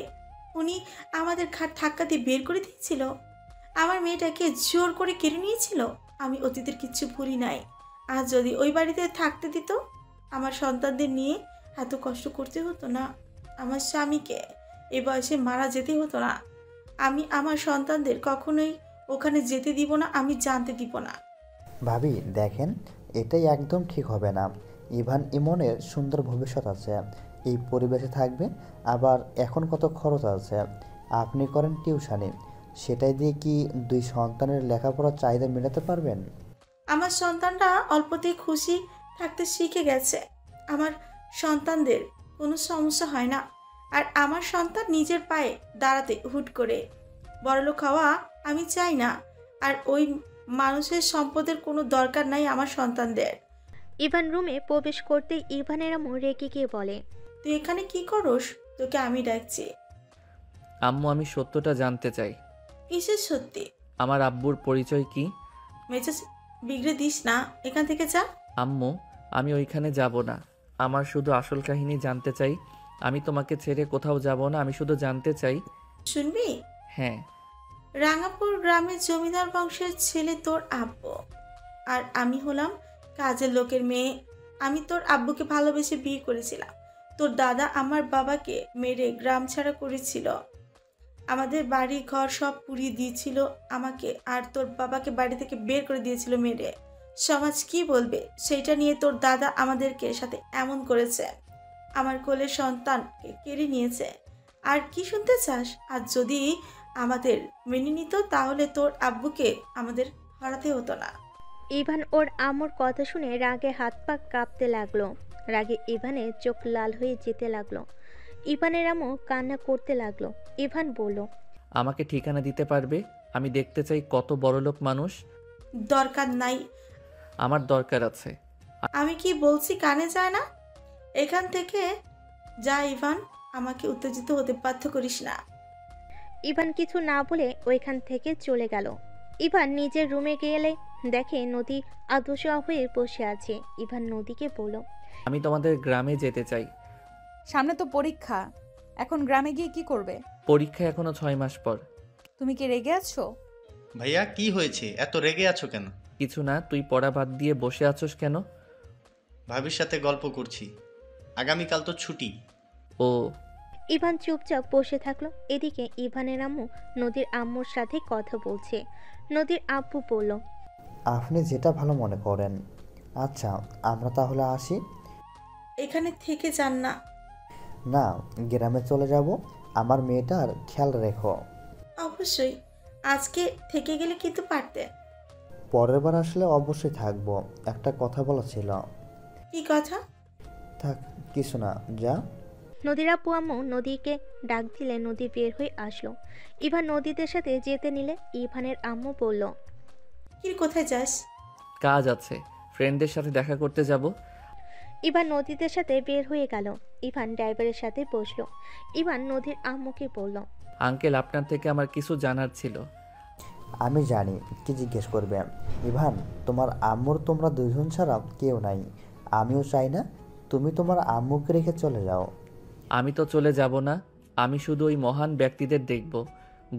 উনি আমাদের ঘাট ধাক্কা দিয়ে বের করে দিয়েছিল। আমার মেয়েটাকে জোর করে কেড়ে নিয়েছিল। আমি অতীতের কিচ্ছু ভুলি নাই। আর যদি ওই বাড়িতে থাকতে দিত, আমার সন্তানদের নিয়ে এত কষ্ট করতে হতো না। আমার স্বামীকে এ বয়সে মারা যেতে হতো না। আমি আমার সন্তানদের কখনোই ওখানে যেতে দিব না, আমি জানতে দিব না। ভাবি দেখেন, এটাই একদম ঠিক হবে না। ইভান ইমনের সুন্দর ভবিষ্যৎ আছে, এই পরিবেশে থাকবে। আবার এখন কত খরচ আছে, আপনি করেন টিউশনি, সেটাই দিয়ে কি 2 সন্তানের লেখাপড়ার চাহিদা মেটাতে পারবেন? আমার সন্তানরা অল্পতেই খুশি থাকতে শিখে গেছে। আমার সন্তানদের কোনো সমস্যা হয় না। আর আমার সন্তান নিজের পায়ে দাঁড়াতে হুট করে বড়লোক হওয়া আমি চাই না। আর ওই মানুষের সম্পদের কোনো দরকার নাই আমার সন্তানদের। ইভান রুমে প্রবেশ করতেই ইভানের আম্মু রেগে গিয়ে বলে। তুই এখানে কি করস? তোকে আমি ডাকছি। আম্মু আমি সত্যটা জানতে চাই। কিসের সত্যি? আমার আব্বুর পরিচয় কি? মেজাজ বিগড়ে দিস না, এখান থেকে যা। আম্মু আমি ওইখানে যাব না, আমার শুধু আসল কাহিনী জানতে চাই। আমি তোমাকে ছেড়ে কোথাও যাব না, আমি শুধু জানতে চাই। শুনবি? হ্যাঁ। রাঙাপুর গ্রামের জমিদার বংশের ছেলে তোর আব্বু, আর আমি হলাম কাজের লোকের মেয়ে। আমি তোর আব্বুকে ভালোবেসে বিয়ে করেছিলাম। তোর দাদা আমার বাবাকে মেরে গ্রাম ছাড়া করেছিল। আমাদের বাড়ি ঘর সব পুড়িয়ে দিয়েছিল আমাকে, আর তোর বাবাকে বাড়ি থেকে বের করে দিয়েছিল মেরে। সমাজ কি বলবে সেইটা নিয়ে তোর দাদা আমাদেরকে সাথে এমন করেছে। আমার কোলের সন্তানকে কেড়ে নিয়েছে। আর কি শুনতে চাস? আর যদি আমাদের মেনে নিত, তাহলে তোর আব্বুকে আমাদের হারাতে হতো না। ইভান ওর আম্মুর কথা শুনে রাগে হাত পা কাঁপতে লাগলো। রাগে ইভানের চোখ লাল হয়ে যেতে লাগলো। ইভানের আম্মু কান্না করতে লাগলো। ইভান বলল, আমাকে ঠিকানা দিতে পারবে? আমি দেখতে চাই কত বড়লোক মানুষ। দরকার নাই। আমার দরকার আছে। আমি কি বলছি কানে যায় না? এখান থেকে যা ইভান, আমাকে উত্তেজিত হতে বাধ্য করিস না। ইভান কিছু না বলে ওইখান থেকে চলে গেল। ইভান নিজের রুমে গেলে দেখে নদী আদশা হয়ে বসে আছে। ইভান নদীকে বলল, আমি তোমাদের গ্রামে যেতে চাই। সামনে তো পরীক্ষা, এখন গ্রামে গিয়ে কি করবে? পরীক্ষা এখনো 6 মাস পর। তুমি কি রেগে আছো? ভাইয়া কি হয়েছে? এত রেগে আছো কেন? কিছু না, তুই পড়া বাদ দিয়ে বসে আছোস কেন? ভাবির সাথে গল্প করছি, আগামীকাল তো ছুটি। ও। ইভান চুপচাপ বসে থাকলো। এদিকে ইভানের আম্মু নদীর আম্মুর সাথে কথা বলছে। নদীর আব্বু বলল, আপনি যেটা ভালো মনে করেন। আচ্ছা আমরা তাহলে আসি। এখানে থেকে যান না। না, গ্রামে চলে যাব। আমার মেয়েটার খেয়াল রেখো। অবশ্যই, আজকে থেকে গেলে কিন্তু পারতে। পরের বার আসলে অবশ্যই থাকবো। একটা কথা বলা ছিল। কি কথা? থাক, কিছু না, যা। নদীর আব্বু আম্মু নদীকে ডাক দিলে নদী বের হয়ে আসলো। ইভান নদীদের সাথে যেতে নিলে ইভানের আম্মু বলল, কি কোথায় যাস? কাজ আছে, ফ্রেন্ডদের সাথে দেখা করতে যাব। ইভান নদীদের সাথে বের হয়ে গেল। ইভান ড্রাইভারের সাথে বসলো। ইভান নদীর আম্মুকে বলল, আঙ্কেল আপনার থেকে আমার কিছু জানার ছিল। আমি জানি কি জিজ্ঞেস করবে। ইভান, তোমার আম্মুর তোমরা 2 জন ছাড়া কেউ নাই। আমিও চাই না তুমি তোমার আম্মুকে রেখে চলে যাও। আমি তো চলে যাব না, আমি শুধু ওই মহান ব্যক্তিদের দেখব।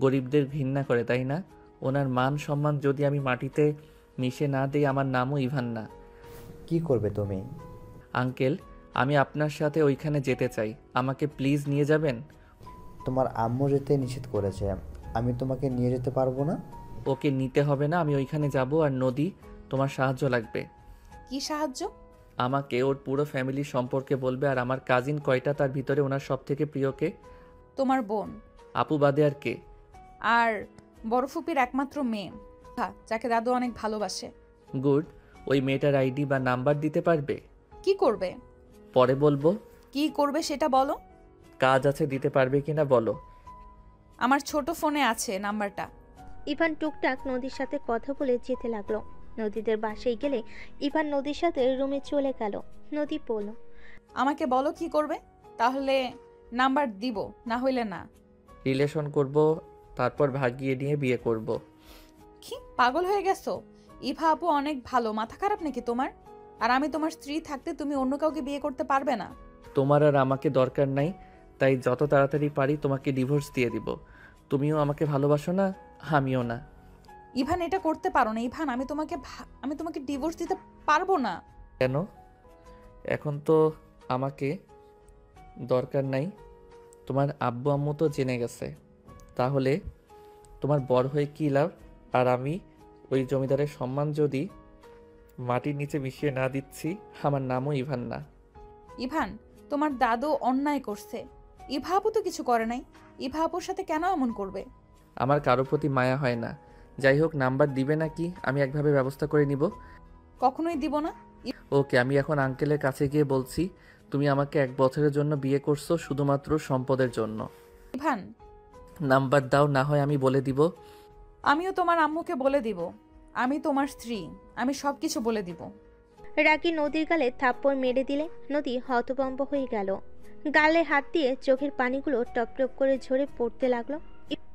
গরিবদের ঘৃণা করে, তাই না? ওনার মান সম্মান যদি আমি মাটিতে মিশে না দিই, আমার নামও ইভান না। কি করবে তুমি? আঙ্কেল আমি আপনার সাথে ওইখানে যেতে চাই, আমাকে প্লিজ নিয়ে যাবেন। তোমার আম্মু যেতে নিষেধ করেছে, আমি তোমাকে নিয়ে যেতে পারবো না। ওকে নিতে হবে না, আমি ওইখানে যাব। আর নদী, তোমার সাহায্য লাগবে। কি সাহায্য? আমাকে ওর পুরো ফ্যামিলির সম্পর্কে বলবে, আর আমার কাজিন কয়টা তার ভিতরে ওনার সব থেকে প্রিয়কে? তোমার বোন আপু বাদে আর কে? আর বড় ফুপির একমাত্র মেয়ে, যাকে দাদু অনেক ভালোবাসে। গুড। ওই মেয়েটার আইডি বা নাম্বার দিতে পারবে? কি করবে? পরে বলবো। কি করবে সেটা বলো। কাজ আছে, দিতে পারবে কিনা বলো। আমার ছোট ফোনে আছে নাম্বারটা। ইভান টুকটাক নদীর সাথে কথা বলে যেতে লাগলো। নদীদের বাসায় গেলে ইভান নদীর সাথে রুমে চলে গেল। নদী বলল, আমাকে বলো কি করবে, তাহলে নাম্বার দিব, না হইলে না। রিলেশন করব, তারপর ভাগিয়ে নিয়ে বিয়ে করব। কি পাগল হয়ে গেছো? ইভা আপু অনেক ভালো, মাথা খারাপ নাকি তোমার? আর আমি তোমার স্ত্রী থাকতে তুমি অন্য কাউকে বিয়ে করতে পারবে না। তোমার আর আমাকে দরকার নাই, তাই যত তাড়াতাড়ি পারি তোমাকে ডিভোর্স দিয়ে দিব। তুমিও আমাকে ভালোবাসো না, আমিও না। ইভান, এটা করতে পারো না ইভান। আমি তোমাকে ডিভোর্স দিতে পারবো না। কেন? এখন তো আমাকে দরকার নাই, তোমার আব্বু আম্মু তো জেনে গেছে। তাহলে তোমার বর হয়ে কী লাভ? আর আমি ওই জমিদারের সম্মান যদি মাটির নিচে মিশিয়ে না দিচ্ছি, আমার নামও ইভান না। ইভান, তোমার দাদু অন্যায় করছে। ইভা আপু তো কিছু করে নাই। ইভা আপুর সাথে কেন এমন করবে? আমার কারো প্রতি মায়া হয় না। যাই হোক, নাম্বার দিবে নাকি আমি একভাবে ব্যবস্থা করে নিব। কখনোই দিব না। ওকে, আমি এখন আঙ্কেলের কাছে গিয়ে বলছি তুমি আমাকে 1 বছরের জন্য বিয়ে করছো শুধুমাত্র সম্পদের জন্য। ইভান, নাম্বার দাও, না হয় আমি বলে দিব। আমিও তোমার আম্মুকে বলে দিব। আমি তোমার স্ত্রী, আমি সবকিছু বলে দিব। রাগী নদীর গালে থাপ্পড় মেরে দিলে নদী হতভম্ব হয়ে গেল। গালে হাত দিয়ে চোখের পানিগুলো টপ টপ করে ঝরে পড়তে লাগলো।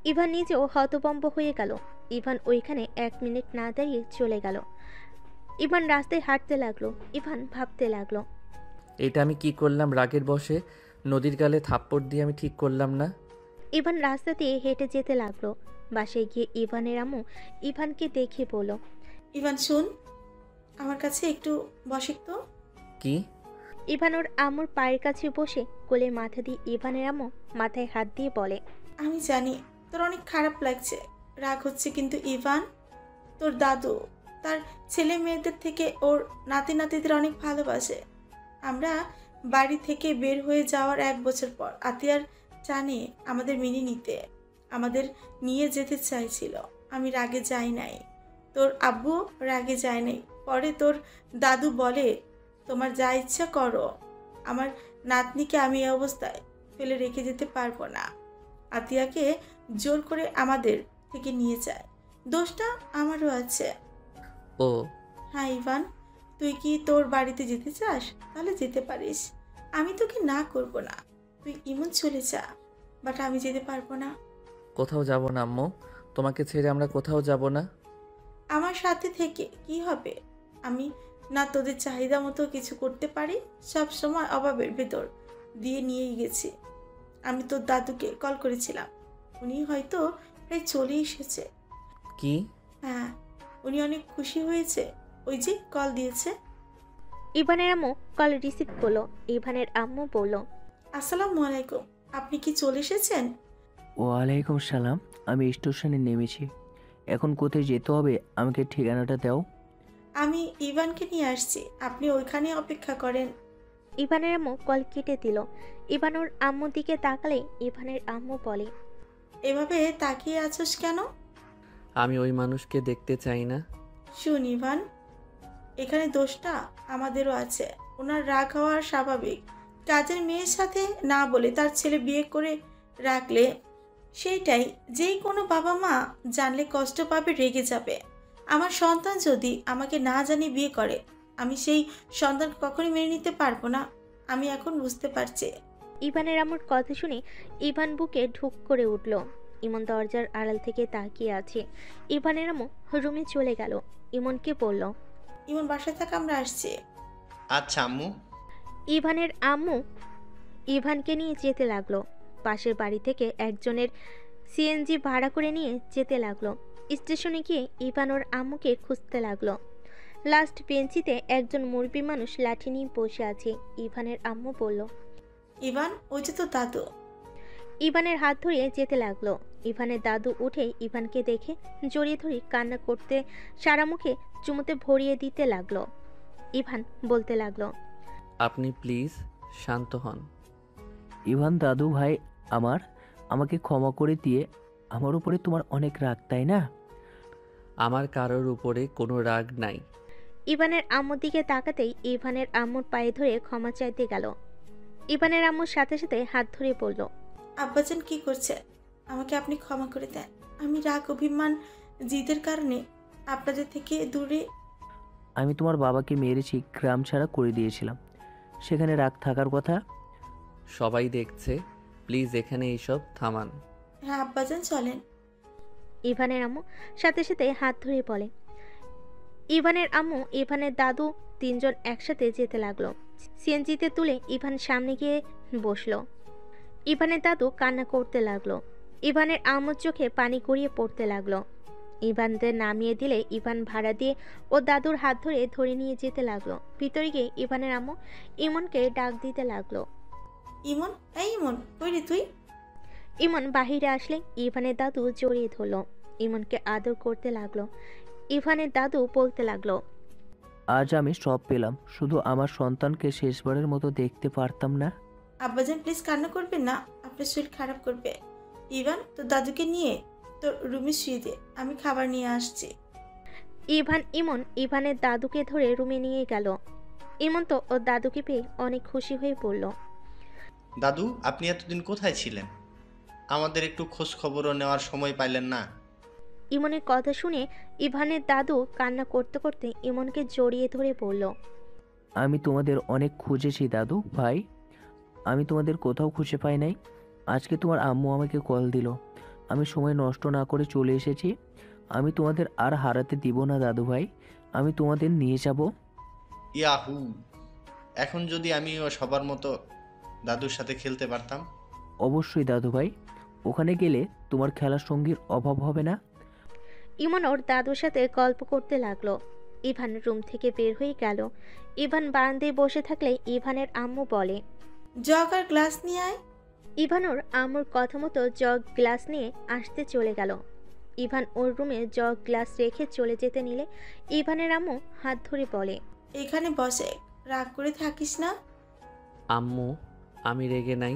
ইভান নিজেও হতভম্ব হয়ে গেল। ইভান ওইখানে 1 মিনিট না দাঁড়িয়ে চলে গেল। ইভান রাস্তায় হাঁটতে লাগলো। ইভান ভাবতে লাগলো, এটা আমি কি করলাম? রাগের বশে নদীর গালে থাপ্পড় দিয়ে আমি ঠিক করলাম না। ইভান রাস্তা দিয়ে হেঁটে যেতে লাগলো। বাসায় গিয়ে ইভানের আম্মু ইভানকে দেখে বলল, ইভান শুন, আমার কাছে একটু বসিক তো। কি? ইভান ওর আম্মুর পায়ের কাছে বসে কোলে মাথা দিয়ে ইভানের আম্মু মাথায় হাত দিয়ে বলে, আমি জানি তোর অনেক খারাপ লাগছে, রাগ হচ্ছে, কিন্তু ইভান তোর দাদু তার ছেলে মেয়েদের থেকে ওর নাতি নাতিদের অনেক ভালোবাসে। আমরা বাড়ি থেকে বের হয়ে যাওয়ার 1 বছর পর আতিয়ার জানে আমাদের মেনে নিতে, আমাদের নিয়ে যেতে চাইছিল। আমি রাগে যাই নাই, তোর আব্বু রাগে যায় নাই। পরে তোর দাদু বলে তোমার যা ইচ্ছা করো, আমার নাতনিকে আমি এই অবস্থায় ফেলে রেখে যেতে পারবো না। আতিয়াকে জোর করে আমাদের থেকে নিয়ে যায়, দোষটা আমারও আছে। ও হ্যাঁ ইভান, তুই কি তোর বাড়িতে যেতে চাস? তাহলে যেতে পারিস, আমি তোকে না করব না। তুই ইমন চলে যা, বাট আমি যেতে পারবো না। কোথাও যাব না আম্মু, তোমাকে ছেড়ে আমরা কোথাও যাব না। আমার সাথে থেকে কি হবে? আমি না তোদের চাহিদা মতো কিছু করতে পারি, সব সময় অভাবের ভেতর দিয়ে নিয়েই গেছি। আমি তোর দাদুকে কল করেছিলাম, উনি হয়তো প্রায় চলে এসেছে। কি? হ্যাঁ, উনি অনেক খুশি হয়েছে, ওই যে কল দিয়েছে। ইভানের আম্মু কল রিসিভ করলো। ইভানের আম্মু বলল, আসসালামু আলাইকুম, আপনি কি চলে এসেছেন? ওয়ালাইকুম সালাম, আমি স্টেশনে নেমেছি। এখন কোথায় যেতে হবে আমাকে ঠিকানাটা দাও। আমি ইভানকে নিয়ে আসছি, আপনি ওইখানে অপেক্ষা করেন। ইভানের আম্মু কল কেটে দিল। ইভান ওর আম্মুর দিকে তাকালে ইভানের আম্মু বলে, এভাবে তাকিয়ে আছোস কেন? আমি ওই মানুষকে দেখতে চাই না। শুন ইভান, এখানে দোষটা আমাদেরও আছে। ওনার রাগ হওয়ার স্বাভাবিক। কাজের মেয়ের সাথে না বলে তার ছেলে বিয়ে করে রাখলে সেইটাই যেই কোনো বাবা মা জানলে কষ্ট পাবে, রেগে যাবে। আমার সন্তান যদি আমাকে না জানিয়ে বিয়ে করে, আমি সেই সন্তান কখনোই মেনে নিতে পারবো না। আমি এখন বুঝতে পারছি। ইভানের আম্মুর কথা শুনে ইভান বুকে ঢুক করে উঠল। ইমন দরজার আড়াল থেকে তাকিয়ে আছে। ইভানের আম্মু রুমে চলে গেল। ইমনকে বলল, ইমন বাসায় থাকা, আমরা আসছি। আচ্ছা আম্মু। ইভানের আম্মু ইভানকে নিয়ে যেতে লাগলো। পাশের বাড়ি থেকে একজনের সিএনজি ভাড়া করে নিয়ে যেতে লাগলো। স্টেশনে গিয়ে ইভান ওর আম্মুকে খুঁজতে লাগলো। লাস্ট বেঞ্চিতে একজন মুরব্বী মানুষ লাঠি নিয়ে বসে আছে। ইভানের আম্মু বলল, ইভান, ওই যে তো দাদু। ইভানের হাত ধরিয়ে যেতে লাগলো। ইভানের দাদু উঠে ইভানকে দেখে জড়িয়ে ধরে কান্না করতে সারা মুখে চুমুতে ভরিয়ে দিতে লাগলো। ইভান বলতে লাগলো। আপনি প্লিজ শান্ত হন। ইভান দাদু ভাই আমার, আমাকে ক্ষমা করে দিয়ে। আমার উপরে তোমার অনেক রাগ, তাই না? আমার কারোর উপরে কোনো রাগ নাই। ইভানের আম্মুর দিকে তাকাতেই ইভানের আম্মুর পায়ে ধরে ক্ষমা চাইতে গেল। ইভানের আম্মুর সাথে সাথে হাত ধরে পড়ল। আব্বাজান কি করছে? আমাকে আপনি ক্ষমা করে দেন। আমি রাগ, অভিমান, জিদের কারণে আপনাদের থেকে দূরে। আমি তোমার বাবাকে মেরেছি, গ্রাম ছাড়া করে দিয়েছিলাম। সেখানে রাগ থাকার কথা? সবাই দেখছে, প্লিজ এখানে এইসব থামান। হ্যাঁ আব্বাজান চলেন। ইভানের আম্মু সাথে সাথে হাত ধরে বলে। ইভানের আম্মু, ইভানের দাদু তিনজন একসাথে যেতে লাগলো। সিএনজিতে তুলে ইভান সামনে গিয়ে বসলো। ইভানের দাদু কান্না করতে লাগলো। ইভানের আম্মুর চোখে পানি গড়িয়ে পড়তে লাগলো। ইভানদের নামিয়ে দিলে ইভান ভাড়া দিয়ে ও দাদুর হাত ধরে ধরে নিয়ে যেতে লাগলো। ভিতরে গিয়ে ইভানের আম্মু ইমনকে ডাক দিতে লাগলো। ইমন, এই ইমন, কই রে তুই? ইমন বাহিরে আসলে ইভানের দাদু জড়িয়ে ধরলো। ইমনকে আদর করতে লাগলো। ইভানের দাদু বলতে লাগলো, আজ আমি সব পেলাম, শুধু আমার সন্তানকে শেষবারের মতো দেখতে পারতাম না। আব্বাজান প্লিজ কান্না করবেন না, আপনার শরীর খারাপ করবে। ইভান, তোর দাদুকে নিয়ে তোর রুমে শুয়ে দে, আমি খাবার নিয়ে আসছি। ইমন ইভানের দাদুকে ধরে রুমে নিয়ে গেল। ইমন তো ওর দাদুকে পেয়ে অনেক খুশি হয়ে পড়ল। দাদু, আপনি এতদিন কোথায় ছিলেন? আমাদের একটু খোঁজ খবরও নেওয়ার সময় পাইলেন না। ইমনের কথা শুনে ইভানের দাদু কান্না করতে করতে ইমনকে জড়িয়ে ধরে বলল, আমি তোমাদের অনেক খুঁজেছি দাদু ভাই, আমি তোমাদের কোথাও খুঁজে পাই নাই। আজকে তোমার আম্মু আমাকে কল দিল, আমি সময় নষ্ট না করে চলে এসেছি। আমি তোমাদের আর হারাতে দিব না দাদু ভাই, আমি তোমাদের নিয়ে যাব। ইয়াহু! এখন যদি আমিও সবার মতো দাদুর সাথে খেলতে পারতাম। অবশ্যই দাদু ভাই, ওখানে গেলে তোমার খেলার সঙ্গীর অভাব হবে না। ইমন ওর দাদুর সাথে গল্প করতে লাগলো। ইভান রুম থেকে বের হয়ে গেল। ইভান বারান্দায় বসে থাকলে ইভানের আম্মু বলে, জগ আর গ্লাস নিয়ে আয়। ইভান ওর আম্মুর কথা মতো জগ গ্লাস নিয়ে আসতে চলে গেল। ইভান ওর রুমে জগ গ্লাস রেখে চলে যেতে নিলে ইভানের আম্মু হাত ধরে বলে, এখানে বসে, রাগ করে থাকিস না। আম্মু, আমি রেগে নাই।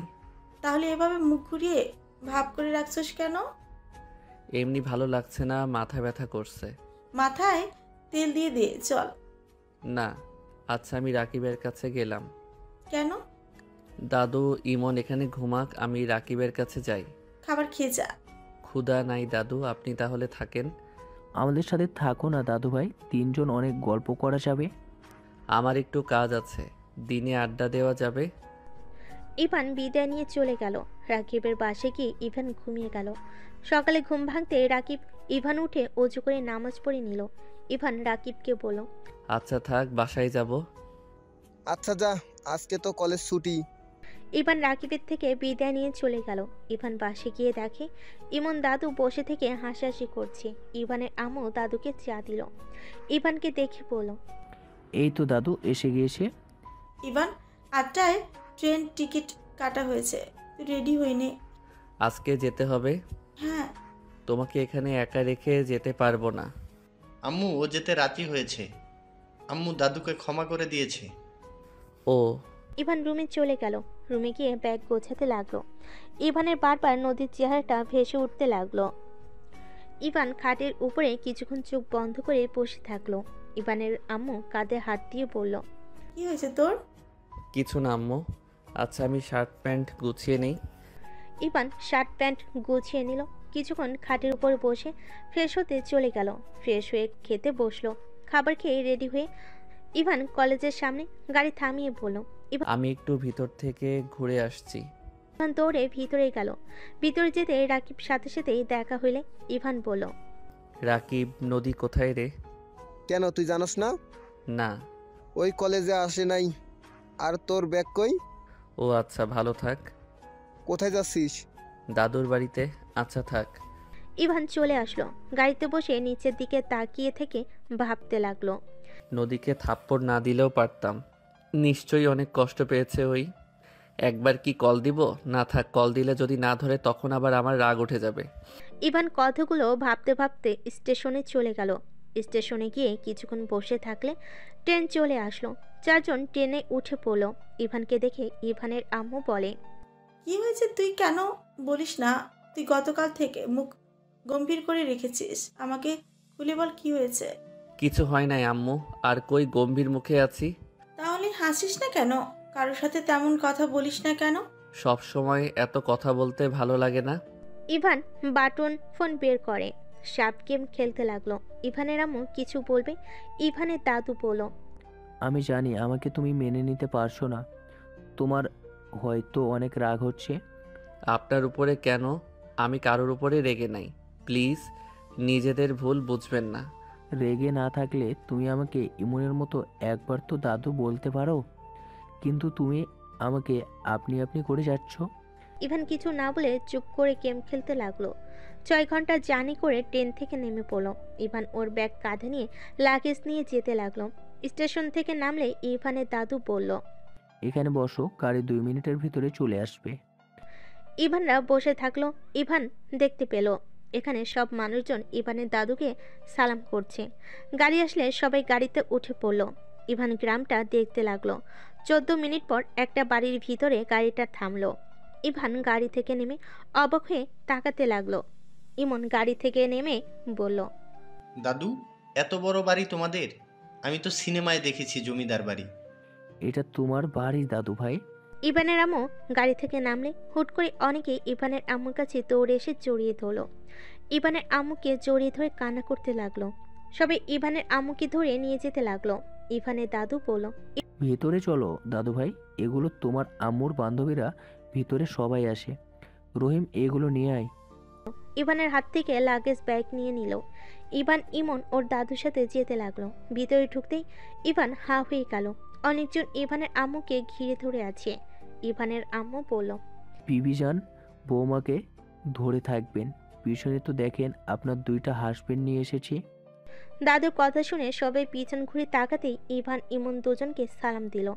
তাহলে এভাবে মুখ ঘুরিয়ে ভাব করে রাখছস কেন? এমনি ভালো লাগছে না, মাথা ব্যথা করছে। মাথায় তেল দিয়ে দে, চল। না। আচ্ছা, আমি রাকিবের কাছে গেলাম। কেন? দাদু, ইমন এখানে ঘুমাক, আমি রাকিবের কাছে যাই। খাবার খেয়ে যা। ক্ষুধা নাই দাদু, আপনি তাহলে থাকেন। আমাদের সাথে থাকো না দাদু ভাই, তিনজন অনেক গল্প করা যাবে। আমার একটু কাজ আছে, দিনে আড্ডা দেওয়া যাবে। ইভান বিদায় নিয়ে চলে গেল। রাকিবের বাসে গিয়ে ইভান ঘুমিয়ে গেল। সকালে ঘুম ভাঙতে রাকিব ইভান উঠে অজু করে নামাজ পড়ে নিল। ইভান রাকিবকে বলল, আচ্ছা থাক, বাসায় যাব। আচ্ছা যা, আজকে তো কলেজ ছুটি। ইভান রাকিবের থেকে বিদায় নিয়ে চলে গেল। ইভান বাসে গিয়ে দেখে ইমন দাদু বসে থেকে হাসাহাসি করছে। ইভানের আম্মু দাদুকে চা দিল। ইভানকে দেখে বলল, এই তো দাদু এসে গিয়েছে। ইভান, 8টায় ট্রেন টিকিট কাটা হয়েছে, তুই রেডি হয়ে নে। আজকে যেতে হবে? হ্যাঁ। তোমাকে এখানে একা রেখে যেতে পারবো না। আম্মু, ও যেতে রাজি হয়েছে। আম্মু দাদুকে ক্ষমা করে দিয়েছে। ও। ইভান রুমে চলে গেল। রুমে গিয়ে ব্যাগ গোছাতে লাগলো। ইভানের বারবার নদীর চেহারাটা ভেসে উঠতে লাগলো। ইভান খাটের উপরে কিছুক্ষণ চোখ বন্ধ করে বসে থাকলো। ইভানের আম্মু কাঁধে হাত দিয়ে বলল, কি হয়েছে তোর? কিছু না আম্মু। আচ্ছা, আমি শার্ট প্যান্ট গুছিয়ে নেই। ইভান শার্ট প্যান্ট গুছিয়ে নিল। কিছুক্ষণ খাটের উপর বসে ফ্রেশ হতে চলে গেল। ফ্রেশ হয়ে খেতে বসলো। খাবার খেয়ে রেডি হয়ে ইভান কলেজের সামনে গাড়ি থামিয়ে বলল, আমি একটু ভিতর থেকে ঘুরে আসছি। ইভান দৌড়ে ভিতরে গেল। ভিতরে যেতে রাকিব সাথে সাথেই দেখা হইলে ইভান বলল, রাকিব, নদী কোথায় রে? কেন, তুই জানোস না? না। ওই কলেজে আসে নাই। আর তোর ব্যাগ কই? ও আচ্ছা, ভালো থাক। কোথায় যাচ্ছিস? দাদুর বাড়িতে। আচ্ছা থাক। ইভান চলে আসলো। গাড়িতে বসে নিচের দিকে তাকিয়ে থেকে ভাবতে লাগলো। নদীকে থাপ্পড় না দিলেও পারতাম। নিশ্চয়ই অনেক কষ্ট পেয়েছে ওই। একবার কি কল দিব? না থাক, কল দিলে যদি না ধরে তখন আবার আমার রাগ উঠে যাবে। ইভান কথাগুলো ভাবতে ভাবতে স্টেশনে চলে গেল। স্টেশনে গিয়ে কিছুক্ষণ বসে থাকলে ট্রেন চলে আসলো। চারজন ট্রেনে উঠে পড়ল। ইভানকে দেখে ইভানের আম্মু বলে, কি হয়েছে তুই কেন বলিস না? তুই গতকাল থেকে মুখ গম্ভীর করে রেখেছিস, আমাকে খুলে বল কি হয়েছে। কিছু হয় নাই আম্মু, আর কই গম্ভীর মুখে আছি। তাহলে হাসিস না কেন? কারোর সাথে তেমন কথা বলিস না কেন? সব সময় এত কথা বলতে ভালো লাগে না। ইভান বাটন ফোন বের করে সাপ গেম খেলতে লাগলো। ইভানের আম্মু কিছু বলবে, ইভানের দাদু বলল, আমি জানি আমাকে তুমি মেনে নিতে পারছো না, তোমার হয়তো অনেক রাগ হচ্ছে। আপনার উপরে কেন? আমি কারোর উপরে রেগে নাই। প্লিজ নিজেদের ভুল বুঝবেন না। রেগে না থাকলে তুমি আমাকে ইমনের মতো একবার তো দাদু বলতে পারো, কিন্তু তুমি আমাকে আপনি আপনি করে যাচ্ছ। ইভান কিছু না বলে চুপ করে গেম খেলতে লাগলো। 6 ঘন্টা জার্নি করে ট্রেন থেকে নেমে পড়লো। ইভান ওর ব্যাগ কাঁধে নিয়ে লাগেজ নিয়ে যেতে লাগলো। স্টেশন থেকে নামলে ইভানের দাদু বলল, এখানে বসো, গাড়ি 2 মিনিটের ভিতরে চলে আসবে। ইভানরা বসে থাকলো। ইভান দেখতে পেল এখানে সব মানুষজন ইভানের দাদুকে সালাম করছে। গাড়ি আসলে সবাই গাড়িতে উঠে পড়ল। ইভান গ্রামটা দেখতে লাগলো। 14 মিনিট পর একটা বাড়ির ভিতরে গাড়িটা থামলো। ইভান গাড়ি থেকে নেমে অবাক হয়ে তাকাতে লাগলো। ইমন গাড়ি থেকে নেমে বলল, দাদু, এত বড় বাড়ি তোমাদের? আমি তো সিনেমায় দেখেছি জমিদার বাড়ি। এটা তোমার বাড়ি দাদু ভাই। ইভানের আম্মু গাড়ি থেকে নামলে হুট করে অনেকেই ইভানের আম্মুর কাছে দৌড়ে এসে জড়িয়ে ধরলো। ইভানের আম্মুকে জড়িয়ে ধরে কান্না করতে লাগলো। সবাই ইভানের আম্মুকে ধরে নিয়ে যেতে লাগলো। ইভানের দাদু বলল, ভিতরে চলো দাদু ভাই, এগুলো তোমার আম্মুর বান্ধবীরা, ভিতরে সবাই আসে। রহিম, এগুলো নিয়ে আয়। ইভানের হাত থেকে লাগেজ ব্যাগ নিয়ে নিল। ইভান ইমন ওর দাদুর সাথে যেতে লাগলো। ভিতরে ঢুকতেই ইভান হা হয়ে গেল। অনেকজন ইভানের আম্মুকে ঘিরে ধরে আছে। ইভানের আম্মু বলল, বিবি যান, বৌমাকে ধরে থাকবেন। পিছনে তো দেখেন আপনার 2টা হাসবেন্ড নিয়ে এসেছি। দাদুর কথা শুনে সবাই পিছন ঘুরে তাকাতেই ইভান ইমন দুজনকে সালাম দিল।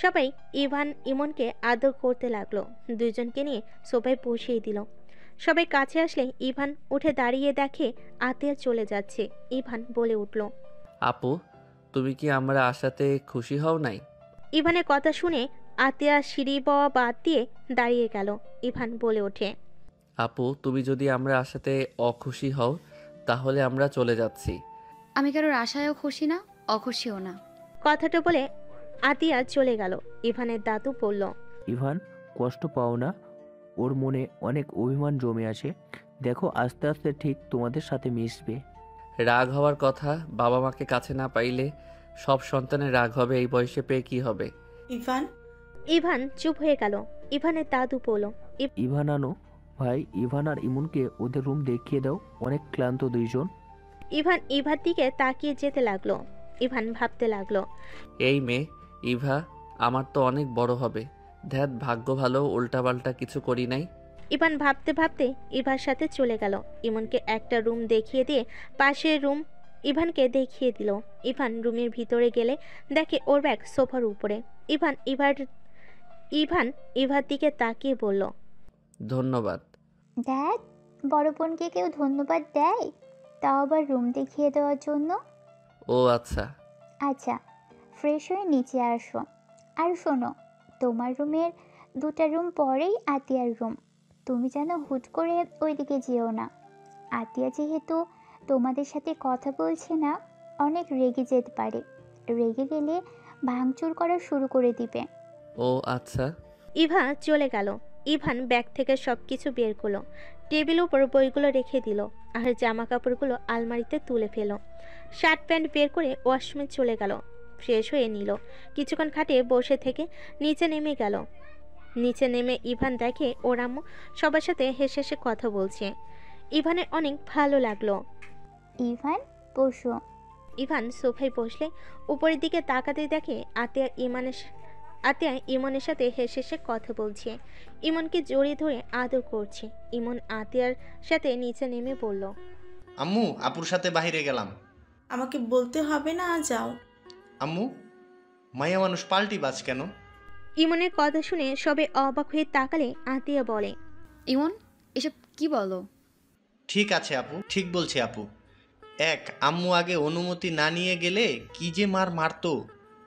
সবাই ইভান ইমনকে আদর করতে লাগলো। দুজনকে নিয়ে সোফায় বসিয়ে দিল। সবাই কাছে আসলে ইভান উঠে দাঁড়িয়ে দেখে আতিয়া চলে যাচ্ছে। ইভান বলে উঠল, আপু, তুমি কি আমরা আসাতে খুশি হও নাই? ইভানের কথা শুনে আতিয়া সিঁড়ি বাওয়া বাদ দিয়ে দাঁড়িয়ে গেল। ইভান বলে ওঠে, আপু, তুমি যদি আমরা আসাতে অখুশি হও তাহলে আমরা চলে যাচ্ছি। আমি কারোর আশায়ও খুশি না, অখুশিও না। কথাটা বলে আতিয়া চলে গেল। ইভানের দাদু বলল, ইভান, কষ্ট পাও না, ওর মনে অনেক অভিমান জমে আছে। দেখো আস্তে আস্তে ঠিক তোমাদের সাথে মিশবে। রাগ হওয়ার কথা, বাবা মাকে কাছে না পাইলে সব সন্তানের রাগ হবে। এই বয়সে পেয়ে কি হবে? ইভান ইভান চুপ হয়ে গেল। ইভানের দাদু বলল, ইভান আনো ভাই, ইভান আর ইমনকে ওদের রুম দেখিয়ে দাও, অনেক ক্লান্ত দুইজন। ইভান ইভার দিকে তাকিয়ে যেতে লাগলো। ইভান ভাবতে লাগলো, এই মেয়ে ইভা আমার তো অনেক বড় হবে। ধ্যাত, ভাগ্য ভালো উল্টাপাল্টা কিছু করি নাই। ইভান ভাবতে ভাবতে ইভার সাথে চলে গেল। ইমনকে একটা রুম দেখিয়ে দিয়ে পাশের রুম ইভানকে দেখিয়ে দিল। ইভান রুমের ভিতরে গেলে দেখে ওর ব্যাগ সোফার উপরে। ইভান ইভার দিকে তাকিয়ে বলল, ধন্যবাদ। ড্যাড, বড় বোনকে কেউ ধন্যবাদ দেয়? তাও আবার রুম দেখিয়ে দেওয়ার জন্য? ও আচ্ছা। আচ্ছা, ফ্রেশ হয়ে নিচে আসো। আর শোনো, তোমার রুমের 2টা রুম পরেই আতিয়ার রুম। তুমি যেন হুট করে ওইদিকে যেও না। আতিয়া যেহেতু তোমাদের সাথে কথা বলছে না, অনেক রেগে যেতে পারে। রেগে গেলে ভাঙচুর করা শুরু করে দিবে। ও আচ্ছা। ইভা চলে গেল। ইভান ব্যাগ থেকে সবকিছু বের করলো। টেবিলের উপর বইগুলো রেখে দিল আর জামা কাপড়গুলো আলমারিতে তুলে ফেলো। শার্ট প্যান্ট বের করে ওয়াশরুমে চলে গেল। ফ্রেশ হয়ে নিল। কিছুক্ষণ খাটিয়ে বসে থেকে নিচে নেমে গেল। নিচে নেমে ইভান দেখে ওর আম্মু সবার সাথে হেসে হেসে কথা বলছে। ইভানের অনেক ভালো লাগলো। ইভান, বসো। ইভান সোফায় বসলে উপরের দিকে তাকাতে দেখে আতিয়া ইমনের সাথে হেসে হেসে কথা বলছে। ইমনকে জড়িয়ে ধরে আদর করছে। ইমন আতিয়ার সাথে নিচে নেমে পড়ল, আম্মু, আপুর সাথে বাইরে গেলাম। আমাকে বলতে হবে না, যাও। আম্মু, মায়া মানুষ পাল্টি বাজ কেন? ইমনের কথা শুনে সবে অবাক হয়ে তাকালে আতিয়া বলে, ইমন, এসব কি বলো? ঠিক আছে আপু, ঠিক বলছি আপু। আম্মু আগে অনুমতি না নিয়ে গেলে কি যে মারতো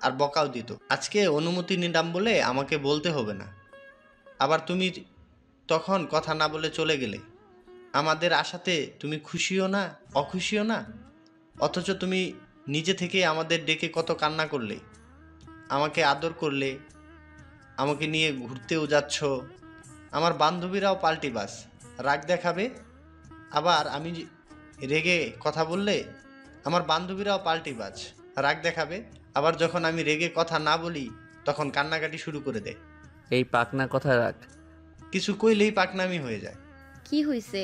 আর বকাও দিত। আজকে অনুমতি নিলাম বলে আমাকে বলতে হবে না। আবার তুমি তখন কথা না বলে চলে গেলে। আমাদের আশাতে তুমি খুশিও না অখুশিও না, অথচ তুমি নিজে থেকে আমাদের ডেকে কত কান্না করলে, আমাকে আদর করলে, আমাকে নিয়ে ঘুরতেও যাচ্ছ। আমার বান্ধবীরাও পাল্টি বাস, রাগ দেখাবে। আবার আমি রেগে কথা বললে আমার বান্ধবীরাও পাল্টি বাজ, রাগ দেখাবে। আবার যখন আমি রেগে কথা না বলি তখন কান্নাকাটি শুরু করে দেয়। এই পাকনা কথা রাখ। কিছু কইলেই পাকনামি হয়ে যায়। কি হইছে?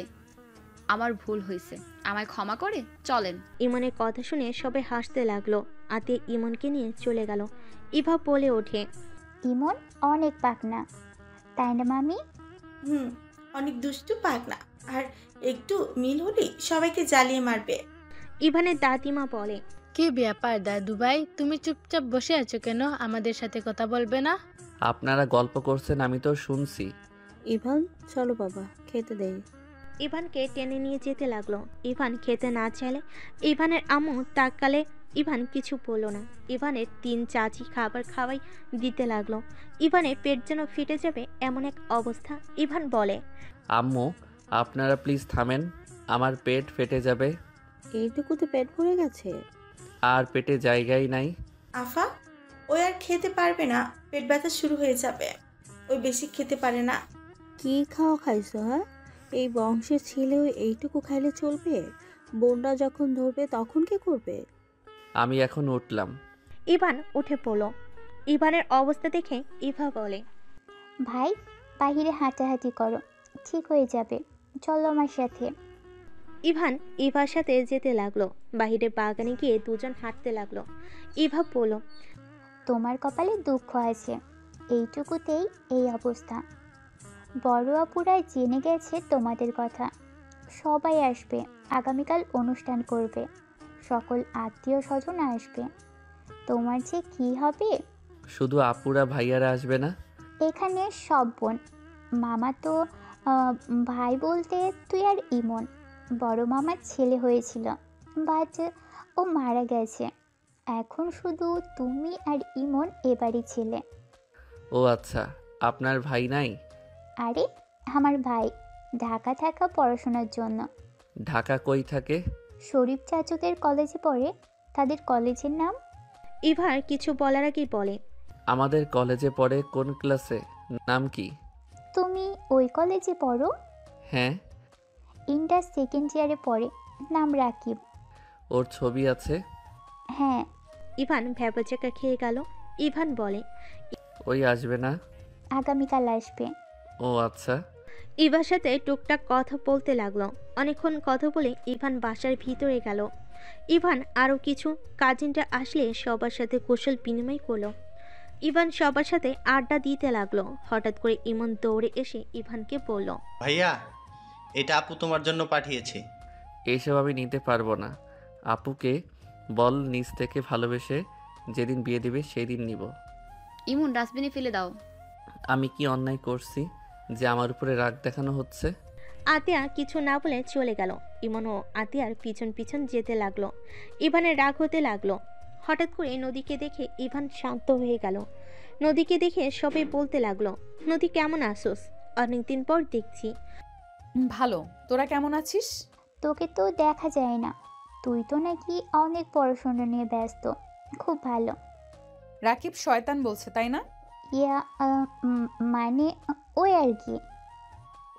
আমার ভুল হইছে, আমায় ক্ষমা করে চলেন। ইমনের কথা শুনে সবাই হাসতে লাগলো। আতিয়া ইমনকে নিয়ে চলে গেল। ইভা বলে ওঠে, ইমন অনেক পাকনা, তাই না মামি? অনেক দুষ্টু পাগলা, আর একটু মিল হলেই সবাইকে জ্বালিয়ে মারবে। ইভানের দাদিমা বলে, কি ব্যাপার দাদু ভাই, তুমি চুপচাপ বসে আছো কেন? আমাদের সাথে কথা বলবে না? আপনারা গল্প করছেন, আমি তো শুনছি। ইভান চলো বাবা, খেতে দেই। ইভানকে টেনে নিয়ে যেতে লাগলো। ইভান খেতে না চাইলে ইভানের আম্মু তাকালে ইভান কিছু বলল না। ইভানের 3 চাচি খাবার খাওয়াই দিতে লাগলো। ইভানের পেট যেন ফেটে যাবে এমন এক অবস্থা। ইভান বলে, আম্মু আপনারা প্লিজ থামেন, আমার পেট ফেটে যাবে। এইটুকুতে পেট ভরে গেছে? আর পেটে জায়গাই নাই। আফা, ওই আর খেতে পারবে না, পেট ব্যথা শুরু হয়ে যাবে। ওই বেশি খেতে পারে না। কি খাওয়া খাইছো? হ্যাঁ, এই বংশের ছেলেও এইটুকু খাইলে চলবে? বোনরা যখন ধরবে তখন কি করবে? আমি এখন উঠলাম। ইভান উঠে পড়ল। ইভানের অবস্থা দেখে ইভা বলে, ভাই বাহিরে হাঁটাহাঁটি করো, ঠিক হয়ে যাবে, চলো আমার সাথে। ইভান ইভার সাথে যেতে লাগলো। বাহিরে বাগানে গিয়ে দুজন হাঁটতে লাগলো। ইভা বলল, তোমার কপালে দুঃখ আছে, এইটুকুতেই এই অবস্থা। বড় আপুরা জেনে গেছে তোমাদের কথা, সবাই আসবে, আগামীকাল অনুষ্ঠান করবে, সকল আত্মীয় স্বজন আসবে, তোমার যে কি হবে। শুধু আপুরা ভাইয়ারা আসবে না? এখানে সব বোন, মামা তো ভাই বলতে তুই আর ইমন। বড় মামার ছেলে হয়েছিল, বাট ও মারা গেছে, এখন শুধু তুমি আর ইমন এবারই ছেলে। ও আচ্ছা, আপনার ভাই নাই? আরে আমার ভাই ঢাকা থাকা পড়াশোনার জন্য। ঢাকা কই থাকে? শরীফ চাচুদের কলেজে পড়ে, তাদের কলেজের নাম। ইভার কিছু বলার আগেই বলে, আমাদের কলেজে পড়ে? কোন ক্লাসে? নাম কি? তুমি ওই কলেজে পড়ো? হ্যাঁ। ইন্টার সেকেন্ড ইয়ারে পড়ে, নাম রাকিব। ওর ছবি আছে? হ্যাঁ। ইভান ভ্যাবাচাকা খেয়ে গেল। ইভান বলে, ওই আসবে না? আগামীকাল আসবে। ও আচ্ছা। ইভার সাথে টুকটাক কথা বলতে লাগলো। অনেকক্ষণ কথা বলে ইভান বাসার ভিতরে গেল। ইভান আরও কিছু কাজিনরা আসলে সবার সাথে কৌশল বিনিময় করলো। ইভান সবার সাথে আড্ডা দিতে লাগলো। হঠাৎ করে ইমন দৌড়ে এসে ইভানকে বলল, ভাইয়া, এটা আপু তোমার জন্য পাঠিয়েছে। এইসব আমি নিতে পারবো না। আপুকে বল নিজ থেকে ভালোবেসে যেদিন বিয়ে দিবে সেই দিন নিব। ইমন ডাস্টবিনে ফেলে দাও। আমি কি অন্যায় করছি যে আমার উপরে রাগ দেখানো হচ্ছে? আতিয়া কিছু না বলে চলে গেল। ইমনও আতিয়ার পিছন পিছন যেতে লাগলো। ইভানের রাগ হতে লাগলো। হঠাৎ করে নদীকে দেখে ইভান শান্ত হয়ে গেল। নদীকে দেখে সবাই বলতে লাগলো, নদী কেমন আসোস? অনেকদিন পর দেখছি। ভালো, তোরা কেমন আছিস? তোকে তো দেখা যায় না, তুই তো নাকি অনেক পড়াশোনা নিয়ে ব্যস্ত। খুব ভালো। রাকিব শয়তান বলছে তাই না? ইয়া মানে ওই আর কি।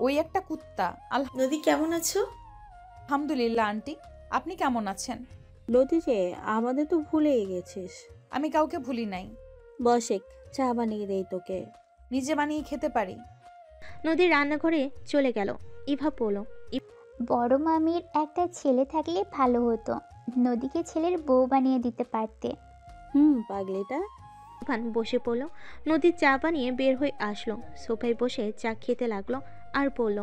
ওই একটা কুত্তা। নদী কেমন আছো? আলহামদুলিল্লাহ আন্টি, আপনি কেমন আছেন? নদী যে, আমাদের তো ভুলেই গেছিস। আমি কাউকে ভুলি নাই। বসেক, চা বানিয়ে দেই তোকে। নিজে বানিয়ে খেতে পারি। নদী রান্নাঘরে চলে গেল। ইভা বলল, বড় মামির একটা ছেলে থাকলে ভালো হতো, নদীকে ছেলের বউ বানিয়ে দিতে পারতে। পাগলিটা। ইভান বসে পড়ল। নদী চা বানিয়ে বের হয়ে আসলো। সোফায় বসে চা খেতে লাগলো আর বলল,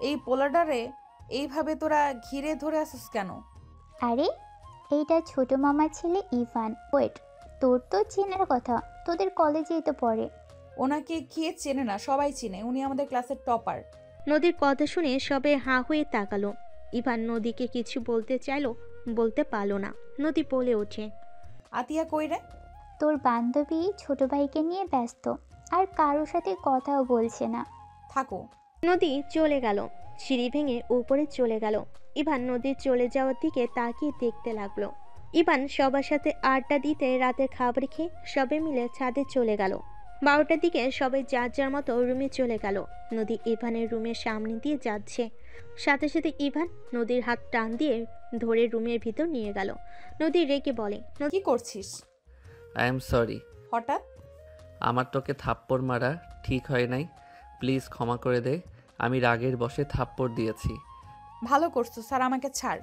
এই পোলাডারে এইভাবে তোরা ঘিরে ধরে আসিস কেন? আরে এইটা ছোট মামার ছেলে ইভান। ওয়েট, তোর তো চেনার কথা, তোদের কলেজেই তো পড়ে। ওনাকে কে চেনে না? সবাই চিনে, উনি আমাদের ক্লাসের টপার। নদীর কথা শুনে সবে হাঁ হয়ে তাকালো। ইভান নদীকে কিছু বলতে চাইলো, বলতে পারল না। নদী বলে ওঠে, আতিয়া কই রে? তোর বান্ধবী ছোট ভাইকে নিয়ে ব্যস্ত, আর কারোর সাথে কথাও বলছে না। থাকো। নদী চলে গেল, সিঁড়ি ভেঙে উপরে চলে গেল। ইভান নদীর চলে যাওয়ার দিকে তাকিয়ে দেখতে লাগলো। ইভান সবার সাথে আড্ডা দিতে রাতের খাবার খেয়ে সবে মিলে ছাদে চলে গেল। 12টার দিকে সবাই যার যার মতো রুমে চলে গেল। নদী ইভানের রুমের সামনে দিয়ে যাচ্ছে, সাথে সাথে ইভান নদীর হাত টান দিয়ে ধরে রুমের ভিতর নিয়ে গেল। নদী রেগে বলে, কি করছিস? I am sorry. হঠাৎ? আমার তোকে থাপ্পড় মারা ঠিক হয় নাই, প্লিজ ক্ষমা করে দে। আমি রাগের বশে থাপ্পড় দিয়েছি। ভালো করছো স্যার, আমাকে ছাড়।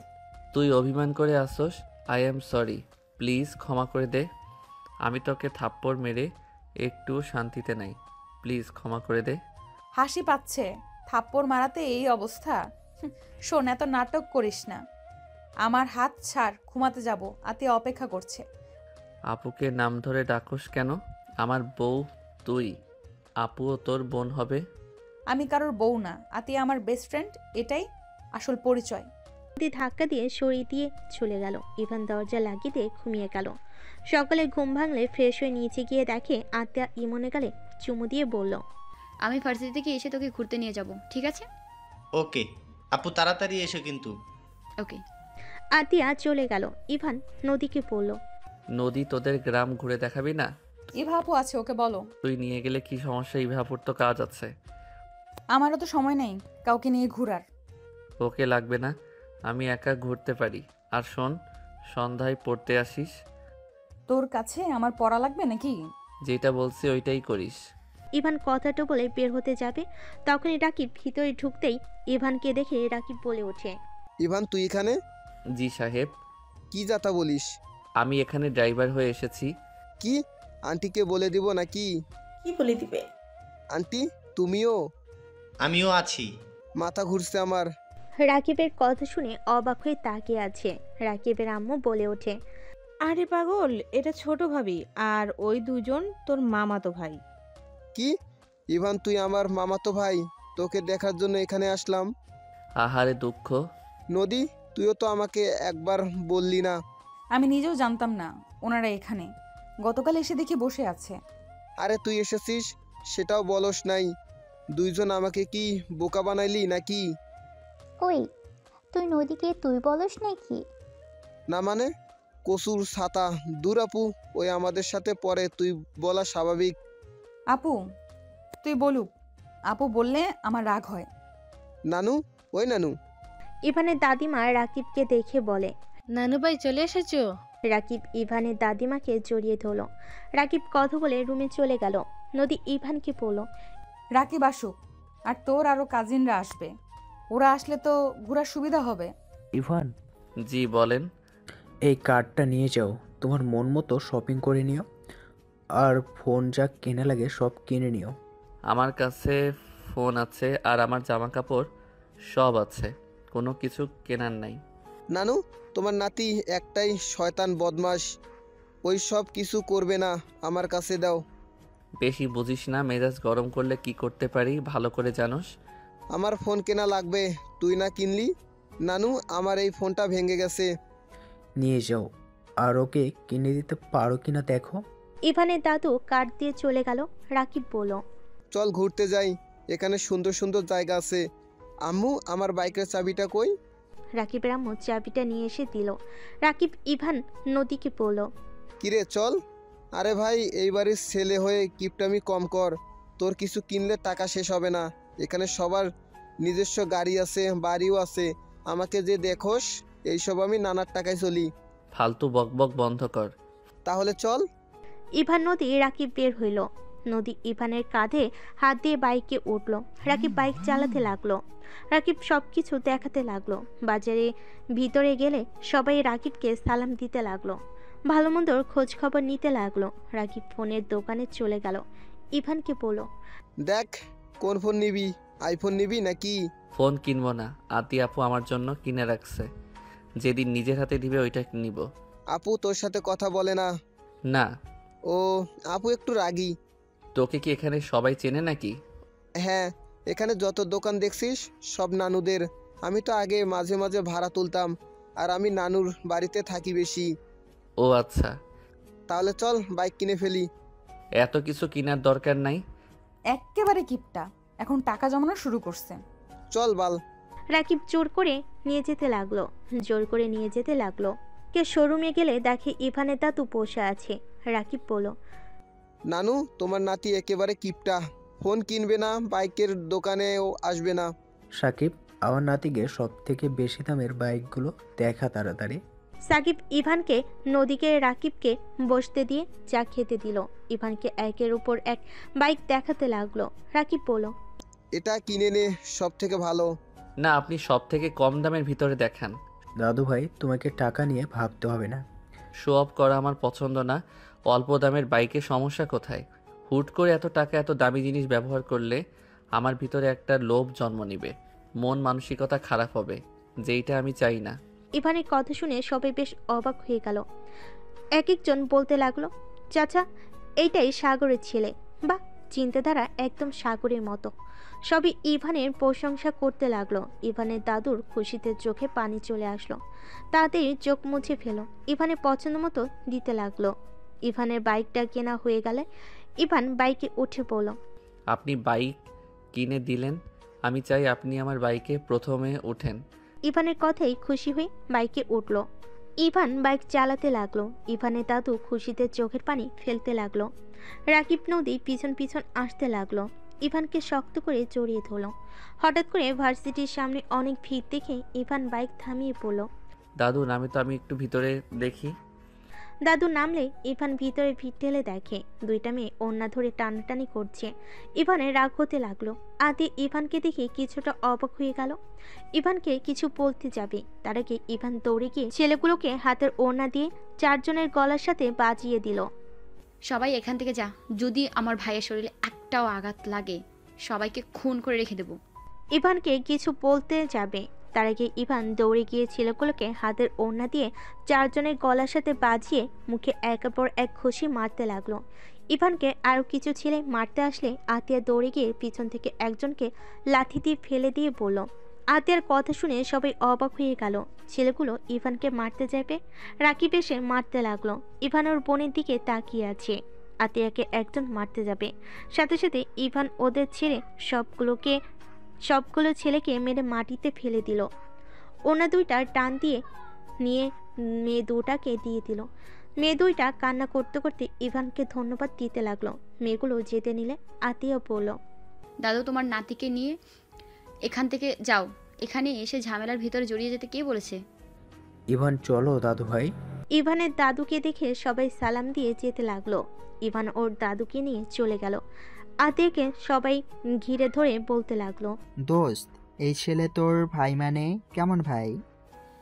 তুই অভিমান করে আসোস। আই এম সরি, প্লিজ ক্ষমা করে দে। আমি তোকে থাপ্পড় মেরে একটু শান্তিতে নাই, প্লিজ ক্ষমা করে দে। হাসি পাচ্ছে, থাপ্পড় মারাতে এই অবস্থা? শোন, এত নাটক করিস না। আমার হাত ছাড়, ঘুমাতে যাব, আতিয়া অপেক্ষা করছে। আপুকে নাম ধরে ডাকোস কেন? আমার বউ তুই, আপুও তোর বোন হবে। আমি কারোর বউ না, আতিয়া আমার বেস্ট ফ্রেন্ড, এটাই আসল পরিচয়। নদী ধাক্কা দিয়ে সরিয়ে দিয়ে চলে গেল। ইভান দরজা লাগিয়ে দিয়ে ঘুমিয়ে গেল। সকালে ঘুম ভাঙলে ফ্রেশ হয়ে নিচে গিয়ে দেখে আতিয়া ইমনে গালে চুমু দিয়ে বলল, আমি ভার্সিটি থেকে এসে তোকে ঘুরতে নিয়ে যাব, ঠিক আছে? ওকে আপু, তাড়াতাড়ি এসো কিন্তু। ওকে। আতিয়া চলে গেল। ইভান নদীকে বলল, নদী তোদের গ্রাম ঘুরে দেখাবি না? ইভাপু আছে, ওকে বলো। তুই নিয়ে গেলে কি সমস্যা? ইভাপুর তো কাজ আছে। আমারও তো সময় নেই কাউকে নিয়ে ঘোরার। ওকে লাগবে না, আমি একা ঘুরতে পারি। আর শোন, সন্ধ্যায় পড়তে আসিস। তোর কাছে আমার পড়া লাগবে নাকি? যেটা বলছি ওইটাই করিস। ইভান কথাটা বলে বের হতে যাবে, তখনই রাকিব ভিতরে ঢুকতেই ইভানকে দেখে রাকিব বলে ওঠে, ইভান তুই এখানে? জি সাহেব। কি যাতা বলিস? আমি এখানে ড্রাইভার হয়ে এসেছি। কি? আন্টিকে বলে দিব নাকি? কি বলে দিবে? আন্টি তুমিও? আমিও আছি। মাথা ঘুরছে আমার। রাকিবের কথা শুনে অবাক হয়ে তাকিয়ে আছে। রাকিবের আম্মু বলে ওঠে, আরে পাগল, এটা ছোট ভাবি, আর ওই দুজন তোর মামাতো ভাই। কি? ইভান তুই আমার মামাতো ভাই? তোকে দেখার জন্য এখানে আসলাম। আহারে দুঃখ। নদী তুইও তো আমাকে একবার বললি না। আমি নিজেও জানতাম না ওনারা এখানে। গতকাল এসে দেখি বসে আছে। আরে তুই এসেছিস সেটাও বলস নাই। দুইজন আমাকে কি বোকা বানাইলি নাকি? ওই, তুই নদীকে তুই বলস নাকি? না মানে? কসুর ছাতা দূর আপু, ওই আমাদের সাথে পরে তুই বলা স্বাভাবিক। আপু তুই বলুক, আপু বললে আমার রাগ হয়। নানু, ওই নানু। ইভানের দাদিমা রাকিবকে দেখে বলে, নানু ভাই চলে এসেছো? রাকিব ইভানের দাদিমাকে জড়িয়ে ধরল। রাকিব কথা বলে রুমে চলে গেল। নদী ইভানকে বলল, রাকিব আসুক, আর তোর আরো কাজিনরা আসবে। ওরা আসলে তো ঘোরার সুবিধা হবে। ইভান, জি বলেন। এই কার্ডটা নিয়ে যাও, তোমার মন মতো শপিং করে নিও, আর ফোন যা কেনা লাগে সব কিনে নিও। আমার কাছে ফোন আছে আর আমার জামা কাপড় সব আছে, কোনো কিছু কেনার নাই। নানু, তোমার নাতি একটাই শয়তান বদমাস, ওই সব কিছু করবে না, আমার কাছে দাও। বেশি বুঝিস না, মেজাজ গরম করলে কি করতে পারি ভালো করে জানোস। আমার ফোন কেনা লাগবে, তুই না কিনলি? নানু, আমার এই ফোনটা ভেঙে গেছে। নিয়ে যাও, আর ওকে কিনে দিতে পারো কিনা দেখো। ইভানের দাদু কার্ড দিয়ে চলে গেল। রাকিব বলল, চল ঘুরতে যাই, এখানে সুন্দর সুন্দর জায়গা আছে। আম্মু, আমার বাইকের চাবিটা কই? রাকিবের আম্মু চাবিটা নিয়ে এসে দিল। রাকিব ইভান নদীকে বলল, কিরে চল। আরে ভাই, এই বাড়ির ছেলে হয়ে কিপটামি কম কর। তোর কিছু কিনলে টাকা শেষ হবে না। এখানে সবার নিজস্ব গাড়ি আছে, বাড়িও আছে। আমাকে যে দেখোস, এইসব আমি নানার টাকায় চলি। ফালতু বকবক বন্ধ কর। তাহলে চল। ইভান নদী রাকিব বের হইল। নদী ইভানের কাঁধে হাত দিয়ে বাইকে উঠল। রাকিব বাইক চালাতে লাগলো। রাকিব সবকিছু দেখাতে লাগলো। বাজারে ভিতরে গেলে সবাই রাকিবকে সালাম দিতে লাগলো, ভালো মন্দর খোঁজ খবর নিতে লাগলো। রাকিব ফোনের দোকানে চলে গেল। ইভানকে বলল, দেখ কোন ফোন নিবি, আইফোন নিবি নাকি? ফোন কিনবো না, আতি আপু আমার জন্য কিনে রাখছে, যেদিন নিজের হাতে দিবে ওইটা নিব। আপু তোর সাথে কথা বলে না? না। ও, আপু একটু রাগী। তোকে কি এখানে সবাই চেনে নাকি? হ্যাঁ, এখানে যত দোকান দেখছিস সব নানুদের। আমি তো আগে মাঝে মাঝে ভাড়া তুলতাম, আর আমি নানুর বাড়িতে থাকি বেশি। ও আচ্ছা, তাহলে চল বাইক কিনে ফেলি। এত কিছু কেনার দরকার নাই। এক্কেবারে কিপটা, এখন টাকা জমানো শুরু করছে। চল বাল। রাকিব জোর করে নিয়ে যেতে লাগলো। কে শোরুমে গেলে দেখে ইভানের দাদু বসে আছে। রাকিব বলল, নানু, তোমার নাতি একেবারে কিপটা, ফোন কিনবে না, বাইকের দোকানেও আসবে না। সাকিব, আমার নাতিকে সব থেকে বেশি দামের বাইকগুলো দেখা তাড়াতাড়ি। সাকিব ইভানকে নদীকে রাকিবকে বসতে দিয়ে চা খেতে দিল। ইভানকে একের উপর এক বাইক দেখাতে লাগলো। রাকিব বলল, এটা কিনে নে, সব থেকে ভালো। না, আপনি সব থেকে কম দামের ভিতরে দেখান। দাদু ভাই, তোমাকে টাকা নিয়ে ভাবতে হবে না। শো অফ করা আমার পছন্দ না। অল্প দামের বাইকে সমস্যা কোথায়? হুট করে এত টাকা এত দামি জিনিস ব্যবহার করলে আমার ভিতরে একটা লোভ জন্ম নিবে, মন মানসিকতা খারাপ হবে, যেইটা আমি চাই না। ইভানের কথা শুনে সবাই বেশ অবাক হয়ে গেল। এক একজন বলতে লাগলো, চাচা, এইটাই সাগরের ছেলে। বা চিন্তাধারা একদম সাগরের মতো। সবই ইভানের প্রশংসা করতে লাগলো। ইভানের দাদুর খুশিতে চোখে পানি চলে আসলো। তাড়াতাড়ি চোখ মুছে ফেলো। ইভানের পছন্দ মতো দিতে লাগলো। ইভানের বাইকটা কেনা হয়ে গেলে ইভান বাইকে উঠে পড়ল। আপনি বাইক কিনে দিলেন, আমি চাই আপনি আমার বাইকে প্রথমে ওঠেন। ইভানের কথাই খুশি হয়ে বাইকে উঠল। ইভান বাইক চালাতে লাগলো। ইভানের দাদু খুশিতে চোখের পানি ফেলতে লাগলো। রাকিব নদী পিছন পিছন আসতে লাগলো। ইভানকে শক্ত করে জড়িয়ে ধরল। হঠাৎ করে ভার্সিটির সামনে অনেক ভিড় দেখে ইভান বাইক থামিয়ে পড়ল। দাদু নামে তো, আমি একটু ভিতরে দেখি। দাদু নামলে ইভান ভিতরে ভিড় ঠেলে দেখে দুইটা মেয়ে ওড়না ধরে টানাটানি করছে। ইভানের রাগ হতে লাগলো। আদি ইভানকে দেখে কিছুটা অবাক হয়ে গেল। ইভানকে কিছু বলতে যাবে, তার আগে ইভান দৌড়ে গিয়ে ছেলেগুলোকে হাতের ওড়না দিয়ে চারজনের গলার সাথে বাজিয়ে দিল। সবাই এখান থেকে যা, যদি আমার ভাইয়ের শরীরে একটাও আঘাত লাগে সবাইকে খুন করে রেখে দেব। ইভানকে কিছু বলতে যাবে, তার আগে ইভান দৌড়ে গিয়ে ছেলেগুলোকে হাতের ওড়না দিয়ে চারজনের গলার সাথে বাজিয়ে মুখে একের পর এক ঘুষি মারতে লাগলো। ইভানকে আরও কিছু ছেলে মারতে আসলে আতিয়া দৌড়ে গিয়ে পিছন থেকে একজনকে লাথি দিয়ে ফেলে দিয়ে বলল। আতিয়ার কথা শুনে সবাই অবাক হয়ে গেল। ছেলেগুলো ইভানকে মারতে যাবে, রাকিব এসে মারতে লাগলো। ইভান ওর বোনের দিকে তাকিয়ে আছে। আতিয়াকে একজন মারতে যাবে, সাথে সাথে ইভান ওদের ছেড়ে সবগুলো ছেলেকে মেরে মাটিতে ফেলে দিল। ওনা দুইটা টান দিয়ে নিয়ে মেয়ে দুটাকে দিয়ে দিল। মেয়ে দুইটা কান্না করতে করতে ইভানকে ধন্যবাদ দিতে লাগলো। মেয়েগুলো যেতে নিলে আতিয়া বলল, দাদু, তোমার নাতিকে নিয়ে এখান থেকে যাও। এখানে এসে ঝামেলার ভিতরে জড়িয়ে যেতে কে বলেছে? ইভান, চলো দাদু ভাই। ইভানের দাদুকে দেখে সবাই সালাম দিয়ে যেতে লাগলো। ইভান ওর দাদুকে নিয়ে চলে গেল। আতিয়াকে সবাই ঘিরে ধরে বলতে লাগলো, দোস্ত, এই ছেলে তোর ভাই মানে কেমন ভাই?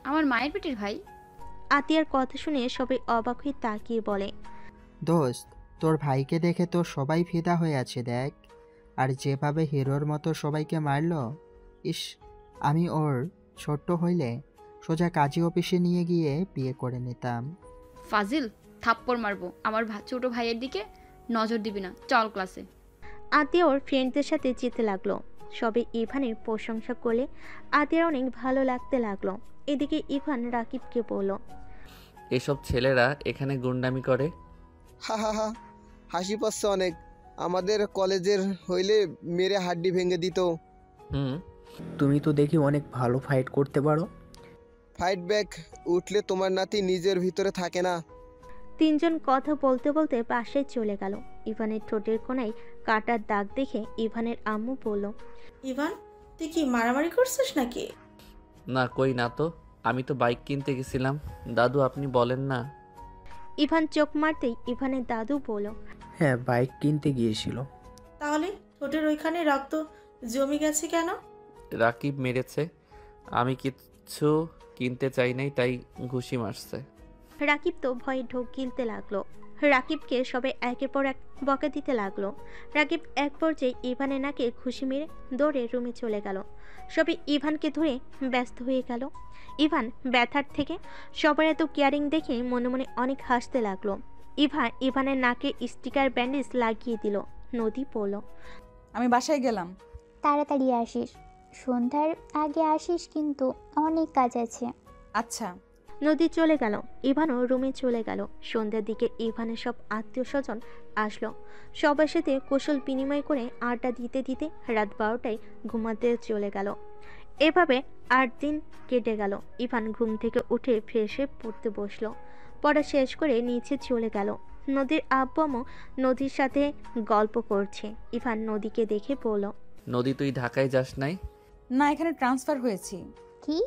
আমার মায়ের পেটের ভাই। আতিয়ার কথা শুনে সবাই অবাক হয়ে তাকিয়ে বলে, দোস্ত, তোর ভাইকে দেখে তো সবাই ফিদা হয়ে আছে দেখ। আর যেভাবে হিরোর মতো সবাইকে মারলো, ইস, আমি ওর ছোট্ট হইলে সোজা কাজী অফিসে নিয়ে গিয়ে বিয়ে করে নিতাম। ফাজিল, থাপ্পড় মারবো। আমার ছোট ভাইয়ের দিকে নজর দিবি না, চল ক্লাসে। আতিয়া ওর ফ্রেন্ডদের সাথে যেতে লাগলো। সবে ইভানের প্রশংসা করলে আতিয়ার অনেক ভালো লাগতে লাগলো। এদিকে ইভান রাকিবকে বলল, এসব ছেলেরা এখানে গুন্ডামি করে। হা হা হা, হাসি পাচ্ছে অনেক। আমাদের কলেজের হইলে মেরে হাড্ডি ভেঙে দিত। তুমি তো দেখি অনেক ভালো ফাইট করতে পারো। ফাইট ব্যাক উঠলে তোমার নাতি নিজের ভিতরে থাকে না। তিনজন কথা বলতে বলতে পাশে চলে গেল। ইভানের ঠোঁটের কোণায় কাটার দাগ দেখে ইভানের আম্মু বলল, ইভান, তুই কি মারামারি করছিস নাকি? না, কই না তো, আমি তো বাইক কিনতে গেছিলাম। দাদু আপনি বলেন না। ইভান চোখ মারতেই ইভানের দাদু বলল, হ্যাঁ, বাইক কিনতে গিয়েছিল। তাহলে ঠোঁটের ওইখানে রক্ত জমে গেছে কেন? রাকিব মেরেছে, আমি কিচ্ছু কিনতে চাই নাই, তাই ঘুষি মারছে। রাকিব তো ভয়ে ঢোক গিলতে লাগলো। রাকিবকে সবাই একের পর এক বকা দিতে লাগলো। রাকিব এক পর্যায়ে ইভানের নাকে ঘুষি মেরে দৌড়ে রুমে চলে গেল। সবাই ইভানকে ধরে ব্যস্ত হয়ে গেল। ইভান ব্যথার থেকে সবার এত কেয়ারিং দেখে মনে মনে অনেক হাসতে লাগলো। ইভানের নাকে স্টিকার ব্যান্ডেজ লাগিয়ে দিল। নদী পড়ল, আমি বাসায় গেলাম। তাড়াতাড়ি আসিস, সন্ধ্যার আগে আসিস, কিন্তু অনেক কাজ আছে। আচ্ছা। নদী চলে গেল, ইভানও রুমে চলে গেল। সন্ধ্যার দিকে ইভানের সব আত্মীয় স্বজন আসলো। সবার সাথে কুশল বিনিময় করে আড্ডা দিতে দিতে রাত 12টায় ঘুমাতে চলে গেল। এভাবে 8 দিন কেটে গেল। ইভান ঘুম থেকে উঠে ফ্রেশ হয়ে পড়তে বসলো। পড়া শেষ করে নিচে চলে গেল। নদীর আব্বু আম্মু নদীর সাথে গল্প করছে। ইভান নদীকে দেখে বলল, নদী তুই ঢাকায় যাস নাই? না, এখানে ট্রান্সফার হয়েছি। কি?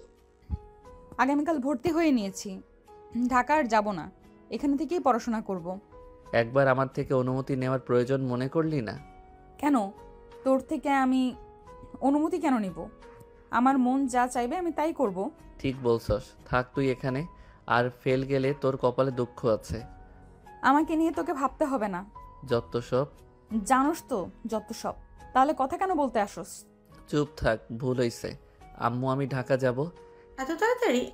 আগামীকাল ভর্তি হয়ে নিয়েছি। ঢাকা আর যাব না, এখানে থেকেই পড়াশোনা করব। একবার আমার থেকে অনুমতি নেওয়ার প্রয়োজন মনে করলি না? কেন? তোর থেকে আমি অনুমতি কেন নিব? আমার মন যা চাইবে আমি তাই করব। ঠিক বলছস, থাক তুই এখানে। আর ফেল গেলে তোর কপালে দুঃখ আছে। আমাকে নিয়ে তোকে ভাবতে হবে না। যত সব। জানোস তো যত সব। তাহলে কথা কেন বলতে আসোস? চুপ থাক, ভুল হইছে। আম্মু আমি ঢাকা যাব। এত তাড়াতাড়ি?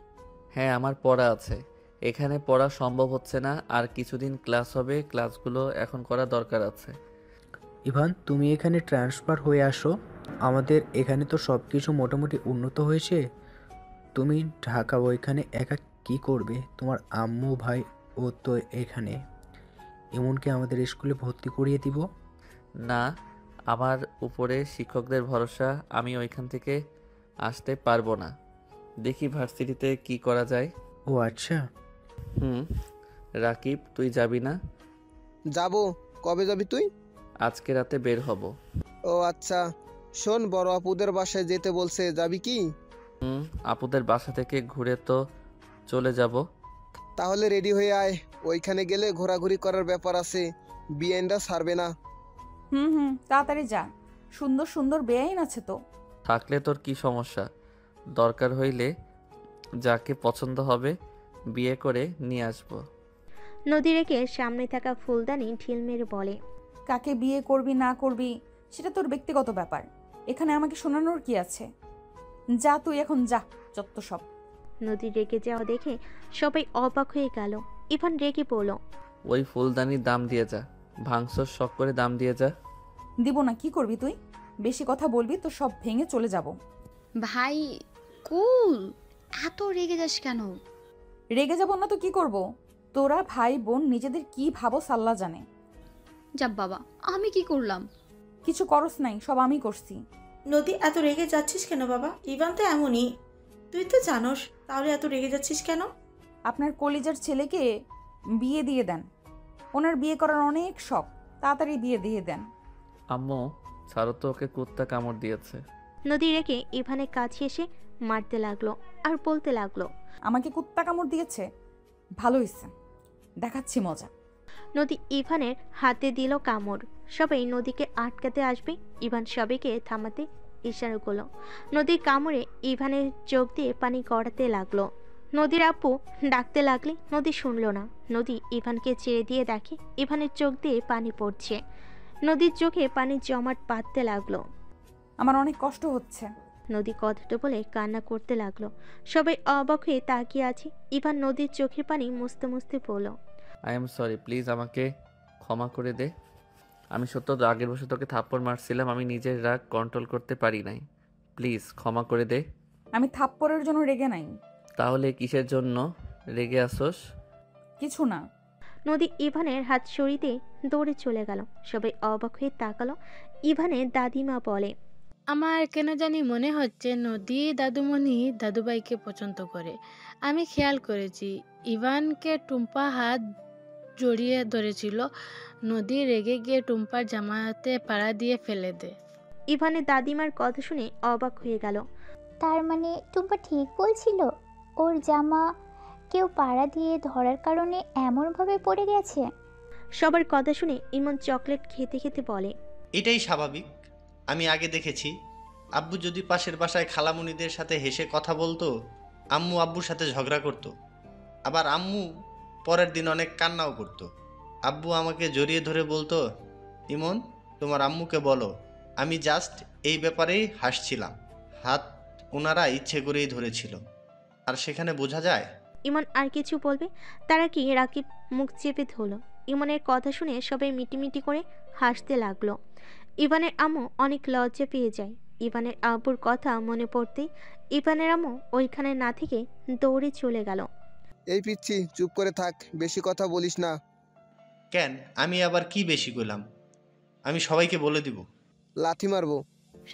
হ্যাঁ, আমার পড়া আছে। এখানে পড়া সম্ভব হচ্ছে না। আর কিছুদিন ক্লাস হবে, ক্লাসগুলো এখন করা দরকার আছে। ইভান, তুমি এখানে ট্রান্সফার হয়ে আসো। আমাদের এখানে তো সব কিছু মোটামুটি উন্নত হয়েছে। তুমি ঢাকা ওইখানে একা কি করবে? তোমার আম্মু ভাই ও তো এখানে। এমনকি আমাদের স্কুলে ভর্তি করিয়ে দিব। না, আমার উপরে শিক্ষকদের ভরসা। আমি ওইখান থেকে আসতে পারবো না। দেখি ভার্সিটিতে কি করা যায়। ও আচ্ছা। রাকিব, তুই যাবি না? যাব। কবে যাবি তুই? আজকে রাতে বের হব। ও আচ্ছা। শোন, বড় আপুদের বাসায় যেতে বলছে, যাবি কি? আপুদের বাসা থেকে ঘুরে তো চলে যাব। তাহলে রেডি হয়ে আয়। ওইখানে গেলে ঘোরাঘুরি করার ব্যাপার আছে, বিয়েনটা ছাড়বে না। তাড়াতাড়ি যা। সুন্দর সুন্দর বেআইন আছে তো। থাকলে তোর কি সমস্যা? দরকার হইলে যাকে পছন্দ হবে বিয়ে করে নিয়ে আসবো। নদী রেখে সামনে থাকা ফুলদানি ঢিল মেরে বলে, কাকে বিয়ে করবি না করবি সেটা তোর ব্যক্তিগত ব্যাপার। এখানে আমাকে শোনানোর কি আছে? যা তুই এখন যা, যত সব। নদী রেগে যাওয়া দেখে সবাই অবাক হয়ে গেল। ইভান রেগে বলল, ওই ফুলদানির দাম দিয়ে যা। ভাঙছর শখ করে দাম দিয়ে যা। দিব না। কি করবি তুই? বেশি কথা বলবি তো সব ভেঙে চলে যাব। ভাই কুল, এত রেগে যাস কেন? রেগে যাব না তো কি করব? তোরা ভাই বোন নিজেদের কি ভাবো আল্লাহ জানে। যাব বাবা, আমি কি করলাম? কিছু করস নাই, সব আমি করছি। নদী, এত রেগে যাচ্ছিস কেন বাবা? ইভান তো এমনই, তুই তো জানোস। তাহলে এত রেগে যাচ্ছিস কেন? আপনার কলিজার ছেলেকে বিয়ে দিয়ে দেন। ওনার বিয়ে করার অনেক শখ, তাড়াতাড়ি বিয়ে দিয়ে দেন। আম্মু ছাড়ো তো, ওকে কুত্তা কামড় দিয়েছে। নদী রেখে ইভানের কাছে এসে মারতে লাগলো আর বলতে লাগলো, আমাকে কুত্তা কামড় দিয়েছে? ভালো হয়েছে, দেখাচ্ছি মজা। নদী ইভানের হাতে দিল কামড়। সবাই নদীকে আটকাতে আসবে। ইভান সবাইকে থামাতে ইশারা করলো। নদীর কামড়ে ইভানের চোখ দিয়ে পানি গড়াতে লাগলো। নদীর আপু ডাকতে লাগলে নদী শুনল না। নদী ইভানকে ছেড়ে দিয়ে দেখে ইভানের চোখ দিয়ে পানি পড়ছে। নদীর চোখে পানি জমাট বাঁধতে লাগলো। আমার অনেক কষ্ট হচ্ছে। নদী কথাটা বলে কান্না করতে লাগলো। সবাই অবাক হয়ে তাকিয়ে আছে। ইভান নদীর চোখের পানি মুছতে মুছতে বলল, আই এম সরি, প্লিজ আমাকে ক্ষমা করে দে। আমি সত্য আগের বছর তোকে থাপ্পড় মারছিলাম, আমি নিজের রাগ কন্ট্রোল করতে পারি নাই। প্লিজ ক্ষমা করে দে। আমি থাপ্পড়ের জন্য রেগে নাই। তাহলে কিসের জন্য রেগে আসোস? কিছু না। নদী ইভানের হাত সরিয়ে দৌড়ে চলে গেল। সবাই অবাক হয়ে তাকালো। ইভানের দাদিমা বলে, আমার কেন জানি মনে হচ্ছে নদী দাদুমণি দাদুভাইকে পছন্দ করে। আমি খেয়াল করেছি ইভানকে টুম্পা হাত জড়িয়ে ধরেছিল। নদী রেগে গিয়ে টুম্পার জামাতে পাড়া দিয়ে ফেলে দেয়। ইভানের দাদিমার কথা শুনে অবাক হয়ে গেল। তার মানে টুম্পা ঠিক বলছিল? ওর জামা কেউ পাড়া দিয়ে ধরার কারণে এমনভাবে পড়ে গেছে? সবার কথা শুনে ইমন চকলেট খেতে খেতে বলে, এটাই স্বাভাবিক। আমি আগে দেখেছি আব্বু যদি পাশের বাসায় খালামুনিদের সাথে হেসে কথা বলতো, আম্মু আব্বুর সাথে ঝগড়া করতো। আবার আম্মু পরের দিন অনেক কান্নাও করতো। আব্বু আমাকে জড়িয়ে ধরে বলতো, ইমন তোমার আম্মুকে বলো আমি জাস্ট এই ব্যাপারেই হাসছিলাম। হাত ওনারা ইচ্ছে করেই ধরেছিল। আর সেখানে বোঝা যায়। ইমন আর কিছু বলবে তারা কি রাকিব মুখ চেপে ধরল। ইমনের কথা শুনে সবাই মিটিমিটি করে হাসতে লাগলো। ইভানের আম্মু অনেক লজ্জা পেয়ে যায়। ইভানের আব্বুর কথা মনে পড়তেই ইভানের আম্মু ওইখানে না থেকে দৌড়ে চলে গেল। এই পিচ্ছি, চুপ করে থাক, বেশি কথা বলিস না। কেন, আমি আবার কি বেশি করলাম? আমি সবাইকে বলে দিব। লাথি মারবো।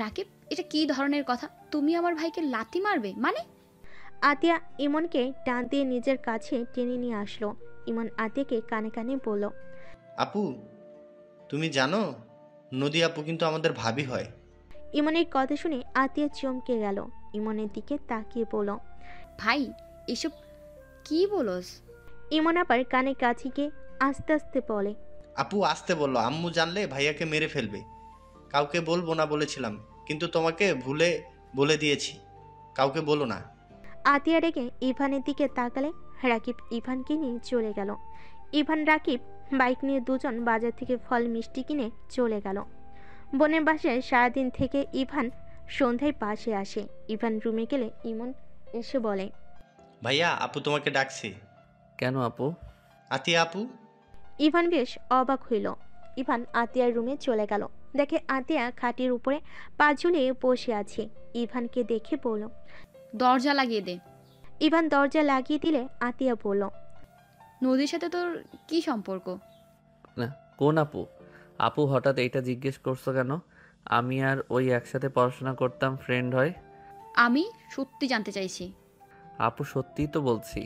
রাকিব, এটা কি ধরনের কথা? তুমি আমার ভাইকে লাথি মারবে মানে? আতিয়া ইমনকে টান দিয়ে নিজের কাছে টেনে নিয়ে আসলো। ইমন আতিয়াকে কানে কানে বলল, আপু, তুমি জানো নদী আপু কিন্তু আমাদের ভাবি হয়। ইমনের কথা শুনে আতিয়া চমকে গেল। ইমনের দিকে তাকিয়ে বলল, ভাই এসব কি বলস? ইমন আবার কানে কাছে গিয়ে আস্তে আস্তে বলে, আপু আসতে বললো, আম্মু জানলে ভাইয়াকে মেরে ফেলবে। কাউকে বলবো না বলেছিলাম, কিন্তু তোমাকে ভুলে বলে দিয়েছি, কাউকে বলো না। আতিয়া রেগে ইভানের দিকে তাকালে রাকিব ইভানকে নিয়ে চলে গেল। ইভান রাকিব বাইক নিয়ে দুজন বাজার থেকে ফল মিষ্টি কিনে চলে গেল। বোনের বাসায় সারাদিন থেকে ইভান সন্ধ্যায় পাশে আসে। ইভান রুমে গেলে ইমন এসে বলে, ভাইয়া আপু তোমাকে ডাকছে। কেন আপু? আতিয়া আপু। ইভান বেশ অবাক হইল। ইভান আতিয়ার রুমে চলে গেল। দেখে আতিয়া খাটের উপরে পা ঝুলিয়ে বসে আছে। ইভানকে দেখে বলল, দরজা লাগিয়ে দে। ইভান দরজা লাগিয়ে দিলে আতিয়া বলল, নদীর সাথে তোর কি সম্পর্ক? না, কোন আপু? আপু হঠাৎ এইটা জিজ্ঞেস করছো কেন? আমি আর ওই একসাথে পড়াশোনা করতাম, ফ্রেন্ড হয়। আমি সত্যি জানতে চাইছি। আপু সত্যিই তো বলছি।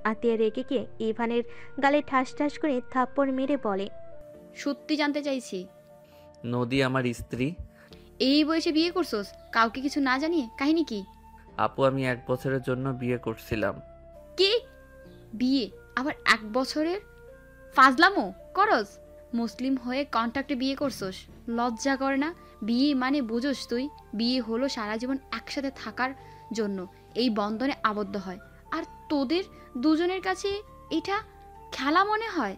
আতিয়া রেগে গিয়ে ইভানের গালে ঠাস ঠাস করে থাপ্পড় মেরে বলে, সত্যি জানতে চাইছি। নদী আমার স্ত্রী। এই বয়সে বিয়ে করছোস কাউকে কিছু না জানিয়ে? কাহিনী কি? আপু আমি 1 বছরের জন্য বিয়ে করছিলাম। কি বিয়ে? আবার 1 বছরের? ফাজলামো করস? মুসলিম হয়ে কন্ট্রাক্টে বিয়ে করছোস? লজ্জা করে না? বিয়ে মানে বুঝোস তুই? বিয়ে হলো সারা জীবন একসাথে থাকার জন্য, এই বন্ধনে আবদ্ধ হয়। আর তোদের দুজনের কাছে এটা খেলা মনে হয়?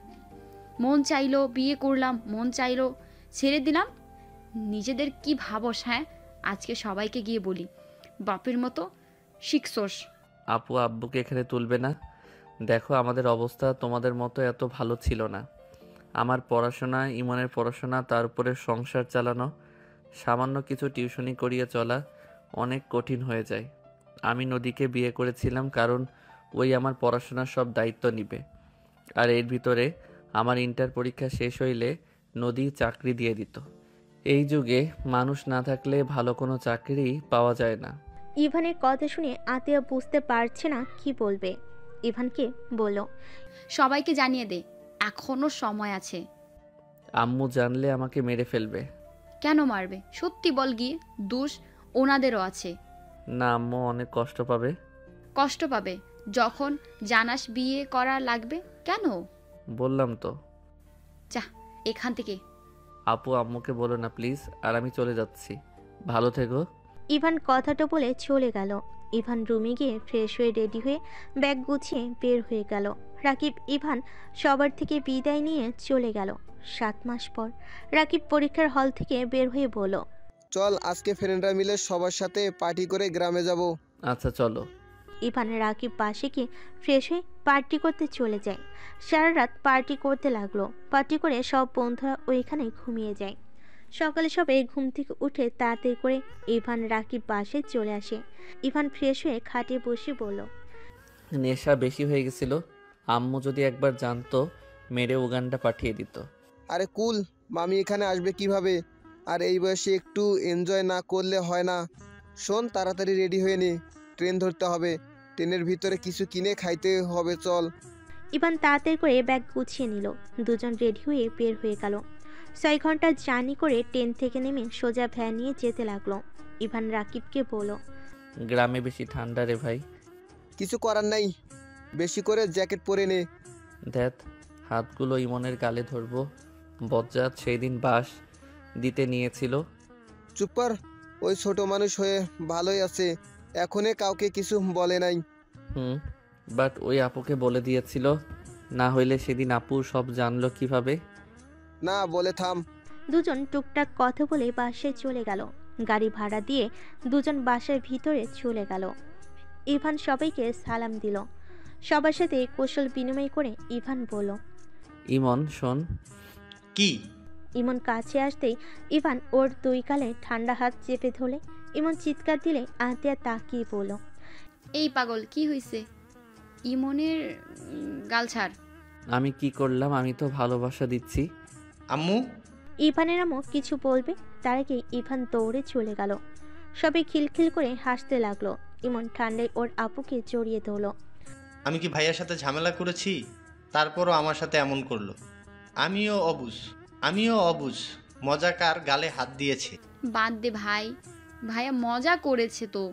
মন চাইলো বিয়ে করলাম, মন চাইলো ছেড়ে দিলাম। নিজেদের কি ভাবস? হ্যাঁ, আজকে সবাইকে গিয়ে বলি বাপের মতো শিখছোস। আপু আব্বুকে এখানে তুলবে না। দেখো আমাদের অবস্থা তোমাদের মতো এত ভালো ছিল না। আমার পড়াশোনা, ইমনের পড়াশোনা, তার উপরে সংসার চালানো, সামান্য কিছু টিউশনি করিয়ে চলা অনেক কঠিন হয়ে যায়। আমি নদীকে বিয়ে করেছিলাম কারণ ওই আমার পড়াশোনার সব দায়িত্ব নিবে। আর এর ভিতরে আমার ইন্টার পরীক্ষা শেষ হইলে নদী চাকরি দিয়ে দিত। এই যুগে মানুষ না থাকলে ভালো কোনো চাকরি পাওয়া যায় না। ইভানের কথা শুনে আতিয়া বুঝতে পারছে না কি বলবে। ইভানকে বলল, সবাইকে জানিয়ে দে, এখনো সময় আছে। আম্মু জানলে আমাকে মেরে ফেলবে। কেন মারবে? সত্যি বল গিয়ে, দোষ ওনাদেরও আছে। না, আম্মু অনেক কষ্ট পাবে। কষ্ট পাবে যখন জানাস বিয়ে করা লাগবে। কেন? বললাম তো। যা এখান থেকে। আপু আম্মুকে বলো না প্লিজ, আর আমি চলে যাচ্ছি। ভালো থেকো। ইভান কথাটা বলে চলে গেল। ইভান রুমে গিয়ে ফ্রেশ হয়ে রেডি হয়ে ব্যাগ গুছিয়ে বের হয়ে গেল। রাকিব ইভান সবার থেকে বিদায় নিয়ে চলে গেল। 7 মাস পর রাকিব পরীক্ষার হল থেকে বের হয়ে বলল, চল আজকে ফ্রেন্ডরা মিলে সবার সাথে পার্টি করে গ্রামে যাব। আচ্ছা চলো। ইভান রাকিব পাশে গিয়ে ফ্রেশ হয়ে পার্টি করতে চলে যায়। সারা রাত পার্টি করতে লাগলো। পার্টি করে সব বন্ধুরা ওইখানে ঘুমিয়ে যায়। সকালে সবাই ঘুম থেকে উঠে তাড়াতাড়ি করে ইভান রাকিব বাসায় চলে আসে। ইভান ফ্রেশ হয়ে খাটে বসে বলল, নেশা বেশি হয়ে গেছিল। আম্মু যদি একবার জানতো মেরে উগান্ডা পাঠিয়ে দিত। আরে কুল, মামি এখানে আসবে কিভাবে? আর এই বয়সে একটু এনজয় না করলে হয় না। শোন, তাড়াতাড়ি রেডি হয়ে নে, ট্রেন ধরতে হবে। ট্রেনের ভিতরে কিছু কিনে খাইতে হবে, চল। ইভান তাড়াতাড়ি করে ব্যাগ গুছিয়ে নিল। দুজন রেডি হয়ে বের হয়ে গেল। 6 ঘন্টা জার্নি করে ট্রেন থেকে নেমে সোজা ভ্যান নিয়ে যেতে লাগলো। ইভান রাকিবকে বলল, গ্রামে বেশি ঠান্ডা রে ভাই। কিছু করার নাই, বেশি করে জ্যাকেট পরে নে। দেখ হাতগুলো ইমনের গালে ধরবো। বজ্জাত সেই দিন বাস দিতে নিয়েছিল। চুপ কর, ওই ছোট মানুষ হয়ে ভালোই আছে, এখনে কাউকে কিছু বলে নাই। বাট ওই আপুকে বলে দিয়েছিল, না হইলে সেদিন আপু সব জানলো কিভাবে? না বলে থাম। দুজন টুকটাক কথা বলে বাসায় চলে গেল। গাড়ি ভাড়া দিয়ে দুজন বাসার ভিতরে চলে গেল। ইভান সবাইকে সালাম দিল। সবার সাথে কৌশল বিনিময় করে ইভান বলল, ইমন শোন। কি? ইমন কাছে আসতেই ইভান ওর 2 গালে ঠান্ডা হাত চেপে ধরে ইমন চিৎকার দিলে আতিয়া তাকিয়ে বলল, এই পাগল কি হয়েছে? ইমনের গাল ছাড়। আমি কি করলাম? আমি তো ভালোবাসা দিচ্ছি। আম্মু, ইভানের আম্মু কিছু বলবে তার আগে ইভান দৌড়ে চলে গেল। সবাই খিলখিল করে হাসতে লাগলো। ইমন ঠান্ডায় ওর আপুকে জড়িয়ে ধরলো। আমি কি ভাইয়ার সাথে ঝামেলা করেছি? তারপরও আমার সাথে এমন করলো। আমিও অবুঝ। মজাকার গালে হাত দিয়েছে। বাদ দে ভাই, ভাইয়া মজা করেছে তো।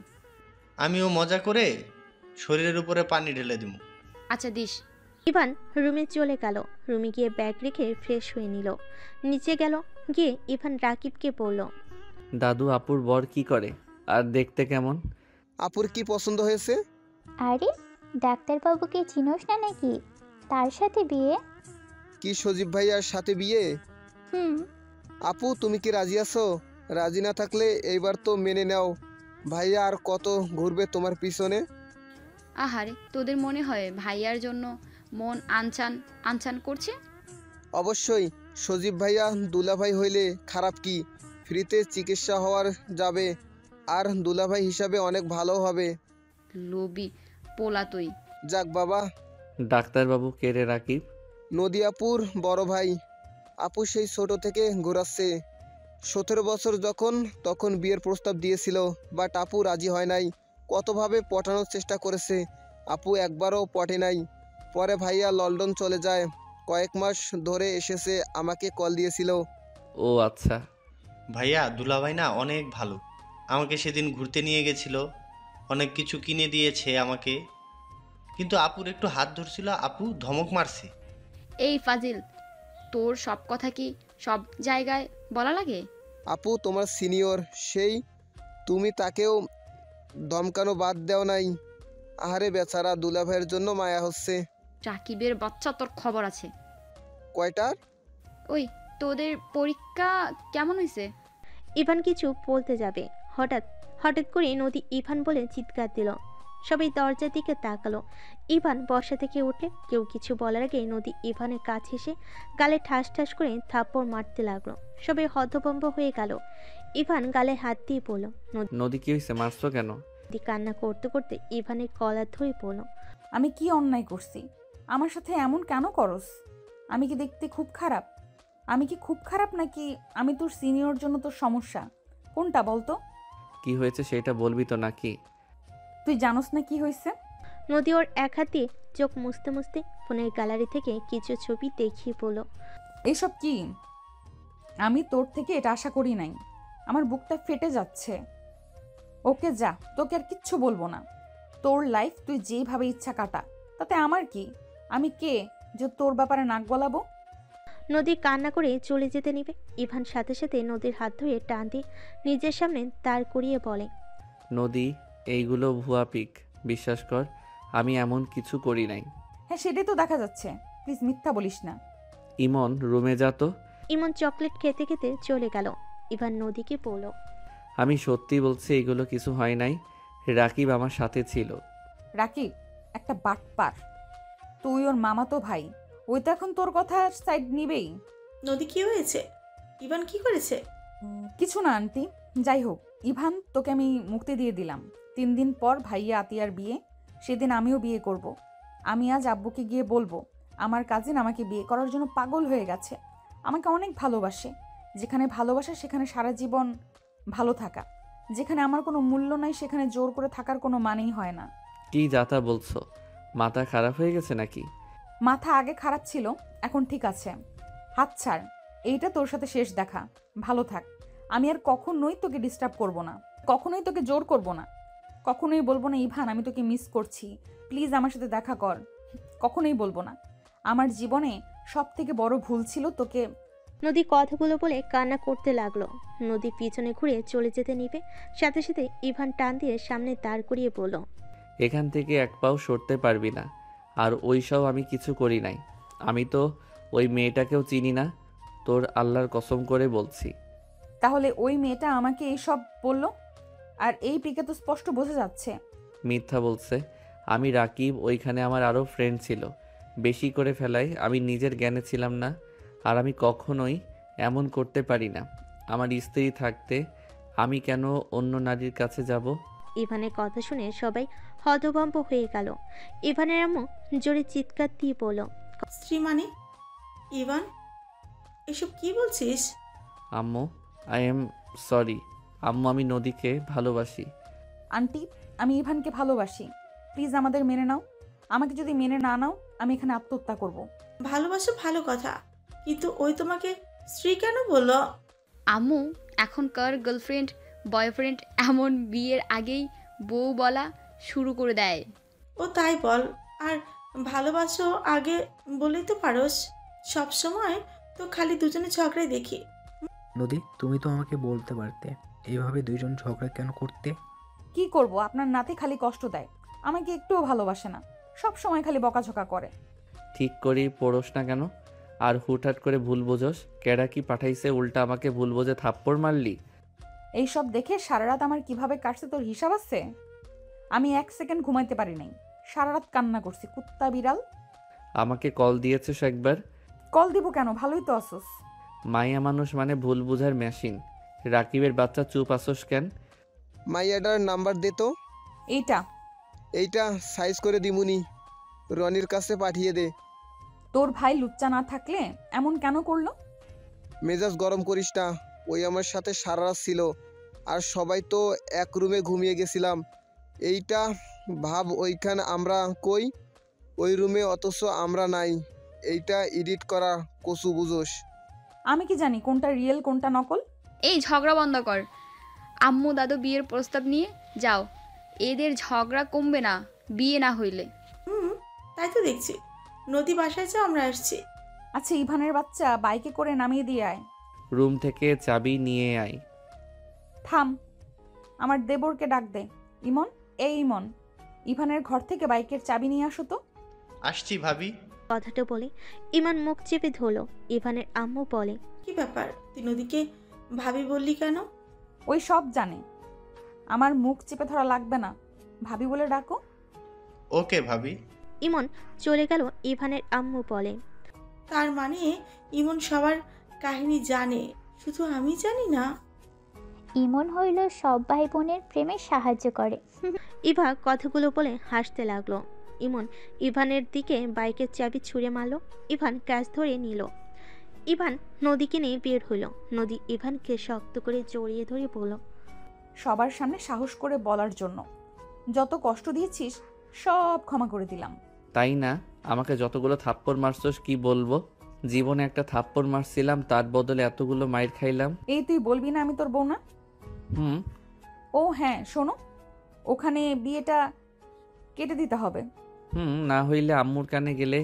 আমিও মজা করে শরীরের উপরে পানি ঢেলে দিব। আচ্ছা দিস। ইভান রুমে চলে গেল। রুমে গিয়ে ব্যাগ রেখে ফ্রেশ হয়ে নিল। নিচে গেল, গিয়ে ইভান রাকিবকে বলল, দাদু আপুর বর কি করে আর দেখতে কেমন? আপুর কি পছন্দ হয়েছে? আরে ডাক্তারবাবুকে চিনোস না নাকি? তার সাথে বিয়ে? কি সজীব ভাইয়ার সাথে বিয়ে? হুম। আপু তুমি কি রাজি আছো? রাজি না থাকলে এইবার তো মেনে নাও। ভাইয়া আর কত ঘুরবে তোমার পিছনে? আহারে, তোদের মনে হয় ভাইয়ার জন্য মন আনচান আনচান করছে? অবশ্যই। সজীব ভাইয়া দুলাভাই হইলে খারাপ কি? ফ্রিতে চিকিৎসা হওয়ার যাবে, আর দুলাভাই হিসাবে অনেক ভালো হবে। লোভী পোলা তুই। যাক বাবা। ডাক্তারবাবু কে রে রাকিব? নদিয়াপুর বড় ভাই। আপু সেই ছোট থেকে ঘোরাচ্ছে। 17 বছর তখন বিয়ের প্রস্তাব দিয়েছিল, বাট আপু রাজি হয় নাই। কতভাবে পটানোর চেষ্টা করেছে, আপু একবারও পটে নাই। পরে ভাইয়া লন্ডন চলে যায়, কয়েক মাস ধরে এসেছে, আমাকে কল দিয়েছিল। ও আচ্ছা। ভাইয়া দুলাভাই না অনেক ভালো। আমাকে সেদিন ঘুরতে নিয়ে গেছিল, অনেক কিছু কিনে দিয়েছে আমাকে। কিন্তু আপুর একটু হাত ধরছিল, আপু ধমক মারছে। এই ফাজিল, তোর সব কথা কি সব জায়গায় বলা লাগে? আপু তোমার সিনিয়র, সেই তুমি তাকেও ধমকানো বাদ দেও নাই। আহারে বেচারা, দুলাভাইয়ের জন্য মায়া হচ্ছে। রাকিবের বাচ্চা, তোর খবর আছে? কয়টার? ওই তোদের পরীক্ষা কেমন হয়েছে? ইভান কিছু বলতে যাবে, হঠাৎ হঠাৎ করে নদী ইভান বলে চিৎকার দিল। সবাই দরজার দিকে তাকালো। ইভান বসা থেকে উঠে, কেউ কিছু বলার আগে নদী ইভানের কাছে এসে গালে ঠাস ঠাস করে থাপ্পড় মারতে লাগলো। সবাই হতভম্ব হয়ে গেল। ইভান গালে হাত দিয়ে বলল, নদী কি হয়েছে? মারছো কেন? নদী কান্না করতে করতে ইভানের কলার ধরে বলল, আমি কি অন্যায় করছি? আমার সাথে এমন কেন করস? আমি কি দেখতে খুব খারাপ? আমি কি খুব খারাপ নাকি আমি তোর সিনিয়র জন্য তোর সমস্যা? কোনটা বলতো? কি হয়েছে সেটা বলবি তো নাকি? তুই জানোস না কি হয়েছে? নদী ওর এক হাতে চোখ মুছতে মুছতে ফোনের গ্যালারি থেকে কিছু ছবি দেখিয়ে বলল, এইসব কি? আমি তোর থেকে এটা আশা করি নাই। আমার বুকটা ফেটে যাচ্ছে। ওকে যা, তোকে আর কিচ্ছু বলবো না। তোর লাইফ তুই যেভাবে ইচ্ছা কাটা, তাতে আমার কি? আমি কে যে তোর ব্যাপারে নাক গলাবো? নদী কান্না করে চলে যেতে নিবে। ইভান সাথে সাথে নদীর হাত ধরে টান দিয়ে নিজের সামনে দাঁড় করিয়ে বলে, নদী, এইগুলো ভুয়া পিক, বিশ্বাস কর, আমি এমন কিছু করি নাই। হ্যাঁ, সেটাই তো দেখা যাচ্ছে। প্লিজ মিথ্যা বলিস না। ইমন, রুমে যা তো। ইমন চকলেট খেতে খেতে চলে গেল। ইভান নদীকে বলল, আমি সত্যি বলছি, এগুলো কিছু হয় নাই। রাকিব আমার সাথে ছিল। রাকিব একটা বাটপার। তুই ওর মামাতো ভাই, ওই তো এখন তোর কথা সাইড নিবেই। নদী কি হয়েছে? ইভান কি করেছে? কিছু না আন্টি। যাই হোক, ইভান, তোকে আমি মুক্তি দিয়ে দিলাম। 3 দিন পর ভাইয়া আতিয়ার বিয়ে, সেদিন আমিও বিয়ে করব। আমি আজ আব্বুকে গিয়ে বলবো আমার কাজিন আমাকে বিয়ে করার জন্য পাগল হয়ে গেছে, আমাকে অনেক ভালোবাসে। যেখানে ভালোবাসা সেখানে সারা জীবন ভালো থাকা। যেখানে আমার কোনো মূল্য নাই সেখানে জোর করে থাকার কোনো মানেই হয় না। কি যাতা বলছো? মাথা খারাপ হয়ে গেছে নাকি? মাথা আগে খারাপ ছিল, এখন ঠিক আছে। হাত ছাড়, এইটা তোর সাথে শেষ দেখা। ভালো থাক। আমি আর কখনোই তোকে ডিস্টার্ব করব না, কখনোই তোকে জোর করব না, কখনোই বলবো না ইভান আমি তোকে মিস করছি, প্লিজ আমার সাথে দেখা কর। কখনোই বলবো না। আমার জীবনে সব থেকে বড় ভুল ছিল তোকে। নদী কথাগুলো বলে কান্না করতে লাগলো। নদী পিছনে ঘুরে চলে যেতে নিবে, সাথে সাথে ইভান টান দিয়ে সামনে দাঁড় করিয়ে বলল, এখান থেকে এক পাও সরতে পারবি না। আর ওই সব আমি কিছু করি নাই। আমি তো ওই মেয়েটাকেও চিনি না, তোর আল্লাহর কসম করে বলছি। তাহলে ওই মেয়েটা আমাকে এইসব বললো? আর এই পিকে তো স্পষ্ট বোঝা যাচ্ছে মিথ্যা বলছে। আমি রাকিব, ওইখানে আমার আরও ফ্রেন্ড ছিল। বেশি করে ফেলায় আমি নিজের জ্ঞানে ছিলাম না। আর আমি কখনোই এমন করতে পারি না। আমার স্ত্রী থাকতে আমি কেন অন্য নারীর কাছে যাব? ইভানের কথা শুনে সবাই হতভম্ব হয়ে গেল। ইভানের আম্মু জোরে চিৎকার দিয়ে বলল, স্ত্রী মানে? ইভান, এসব কি বলছিস? আম্মু, আই এম সরি আম্মু, আমি নদীকে ভালোবাসি। আন্টি, আমি ইভানকে ভালোবাসি, প্লিজ আমাদের মেনে নাও। আমাকে যদি মেনে না নাও, আমি এখানে আত্মহত্যা করব। ভালোবাসা ভালো কথা, কিন্তু ওই তোমাকে স্ত্রী কেন বললো? আম্মু এখনকার গার্লফ্রেন্ড বয়ফ্রেন্ড এমন বিয়ের আগেই বউ বলা শুরু করে দেয়। ও তাই বল, আর ভালোবাসো আগে বলেই তো পারোস। সব সময় তো খালি দুজনে ঝগড়াই দেখি। নদী, তুমি তো আমাকে বলতে পারতে এইভাবে দুইজন ঝগড়া কেন করতে। কি করব, আপনার নাতি খালি কষ্ট দেয়, আমাকে একটুও ভালোবাসে না, সব সময় খালি বকাঝকা করে। ঠিক করি পড়োস না কেন? আর হুটহাট করে ভুল বোঝস? কেডা কি পাঠাইছে উল্টা আমাকে ভুল বোঝে থাপ্পড় মারলি? এইসব দেখে সারা রাত আমার কিভাবে কাটছে তোর হিসাব আছে? আমি 1 সেকেন্ড ঘুমাইতে পারি নাই, সারা রাত কান্না করছি, কুত্তা বিড়াল। আমাকে কল দিয়েছিস একবার? কল দিব কেন, ভালোই তো আসোস। মাইয়া মানুষ মানে ভুল বুঝার মেশিন। রাকিবের বাচ্চা, চুপ আসোস কেন? মাইয়াটার নাম্বার দে তো। এইটা সাইজ করে দিমুনি, রনির কাছে পাঠিয়ে দে। তোর ভাই লুচ্চা না থাকলে এমন কেন করলো? মেজাজ গরম করিস না, ওই আমার সাথে সারা রাত ছিল, আর সবাই তো এক রুমে ঘুমিয়ে গেছিলাম। এইটা ভাব, ওইখানে আমরা কই, ওই রুমে, অথচ আমরা নাই। এইটা এডিট করা, কসু বুঝোস? আমি কি জানি কোনটা রিয়েল কোনটা নকল? এই ঝগড়া বন্ধ কর। আম্মু দাদু বিয়ের প্রস্তাব নিয়ে যাও, এদের ঝগড়া কমবে না বিয়ে না হইলে। তাই তো দেখছি। নদী বাসায় যাও, আমরা আসছি। আচ্ছা, ইভানের বাচ্চা, বাইকে করে নামিয়ে দিয়ে আয়। রুম থেকে চাবি নিয়ে আয়। থাম, আমার দেবরকে ডাক দে। ইমন, এই ইমন, ইভানের ঘর থেকে বাইকের চাবি নিয়ে আসো তো। আসছি ভাবি। কথাটা বলে ইমান মুখ চেপে ধরল। ইভানের আম্মু বলে, কি ব্যাপার, তুই নদীকে ভাবি বললি কেন? ওই সব জানে, আমার মুখ চেপে ধরা লাগবে না, ভাবি বলে ডাকো। ওকে ভাবি। ইমন চলে গেল। ইভানের আম্মু বলে, তার মানে ইমন সবার কাহিনী জানে, শুধু আমি জানি না। ইমন হইল সব ভাই বোনের প্রেমে সাহায্য করে। ইভা কথাগুলো বলে হাসতে লাগলো। ইমন ইভানের দিকে বাইকের চাবি ছুঁড়ে মারল। ইভান ক্যাশ ধরে নিল। ইভান নদীকে নিয়ে বের হলো। নদী ইভানকে শক্ত করে জড়িয়ে ধরে বলল, সবার সামনে সাহস করে বলার জন্য যত কষ্ট দিয়েছিস সব ক্ষমা করে দিলাম। তাই না? আমাকে যতগুলো থাপ্পড় মারছস কি বলবো? জীবনে একটা থাপ্পড় মারছিলাম, তার বদলে এতগুলো মাইর খাইলাম। এই তুই বলবি না আমি তোর বউ না? হুম। ও হ্যাঁ, শোনো, ওখানে বিয়েটা কেটে দিতে হবে। না হইলে আম্মুর কানে গেলে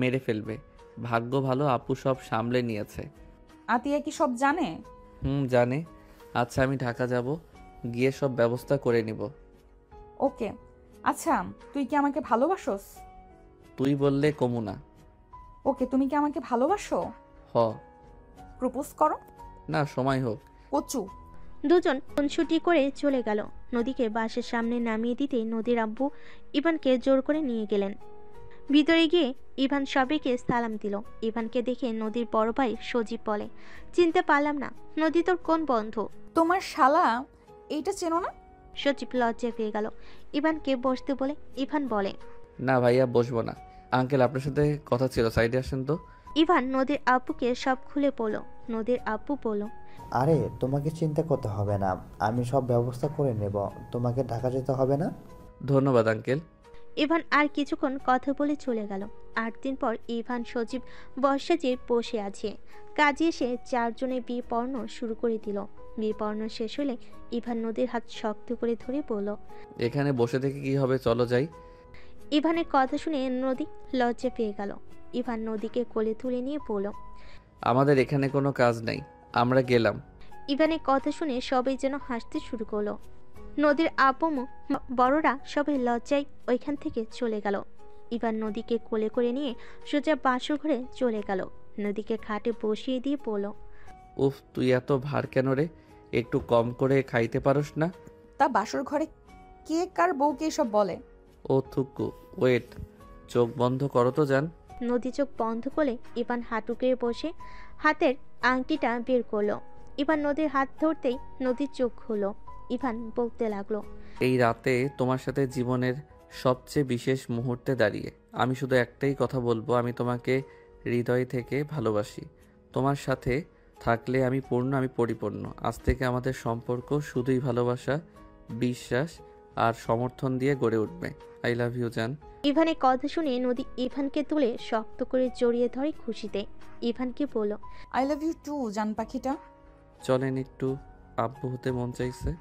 মেরে ফেলবে। ভাগ্য ভালো আপু সব সামলে নিয়েছে। আতিয়া কি সব জানে? জানে। আচ্ছা, আমি ঢাকা যাব, গিয়ে সব ব্যবস্থা করে নিব। ওকে। আচ্ছা, তুই কি আমাকে ভালোবাসোস? তুই বললে কমু না। ওকে, তুমি কি আমাকে ভালোবাসো? হ। প্রপোজ করো। না, সময় হোক। কচু। দুজন খুনসুটি করে চলে গেল। নদীকে বাসের সামনে নামিয়ে দিতে নদীর আব্বু ইভানকে জোর করে নিয়ে গেলেন। ভিতরে গিয়ে ইভান সবাইকে সালাম দিল। ইভানকে দেখে নদীর বড় ভাই সজীব বলে, চিনতে পারলাম না, নদী তোর কোন বন্ধু? তোমার শালা, এইটা চেনো না? সজীব লজ্জা পেয়ে গেল। ইভানকে বসতে বলে ইভান বলে, না ভাইয়া, বসবো না। আঙ্কেল, আপনার সাথে কথা ছিল, সাইডে আসেন তো। ইভান নদীর আব্বুকে সব খুলে বলল। নদীর আব্বু বলল, আরে তোমাকে চিন্তা করতে হবে না, আমি সব ব্যবস্থা করে নেব, তোমাকে ঢাকা যেতে হবে না। ধন্যবাদ আঙ্কেল। ইভান আর কিছুক্ষণ কথা বলে চলে গেল। 8 দিন পর ইভান সজীব বর্ষাজে বসে আছে। কাজে এসে 4 জনে বিয়ে পড়ানো শুরু করে দিল। বিয়ে পড়ানো শেষ হলে ইভান নদীর হাত শক্ত করে ধরে বলল, এখানে বসে থেকে কি হবে, চলো যাই। ইভানের কথা শুনে নদী লজ্জা পেয়ে গেল। ইভান নদীকে কোলে তুলে নিয়ে বলল, আমাদের এখানে কোনো কাজ নাই, আমরা গেলাম। ইভানের কথা শুনে সবাই যেন হাসতে শুরু করলো। নদীর আব্বু বড়রা সবাই লজ্জায় ওইখান থেকে চলে গেল। ইভান নদীকে কোলে করে নিয়ে সোজা বাসর ঘরে চলে গেল। নদীকে খাটে বসিয়ে দিয়ে বলল, উফ, তুই এত ভার কেন রে? একটু কম করে খাইতে পারোস না? তা বাসর ঘরে কে কার বউকে এসব বলে? ও থুকু, ওয়েট, চোখ বন্ধ করো তো যান। নদী চোখ বন্ধ করে ইভান হাঁটুকে বসে হাতের আংটিটা বের করলো। ইভান নদীর হাত ধরতেই নদীর চোখ হলো। ইভান বলতে লাগলো, এই রাতে তোমার সাথে জীবনের সবচেয়ে বিশেষ মুহূর্তে দাঁড়িয়ে আমি শুধু একটাই কথা বলবো, আমি তোমাকে হৃদয় থেকে ভালোবাসি। তোমার সাথে থাকলে আমি পূর্ণ, আমি পরিপূর্ণ। আজ থেকে আমাদের সম্পর্ক শুধুই ভালোবাসা, বিশ্বাস আর সমর্থন দিয়ে গড়ে উঠবে। আই লাভ ইউ জান। ইভানের কথা শুনে নদী ইভানকে তুলে শক্ত করে জড়িয়ে ধরে খুশিতে। ইভানকে বলল, আই লাভ ইউ টু জান পাখিটা। চলেন একটু আব্বু হতে মন চাইছে।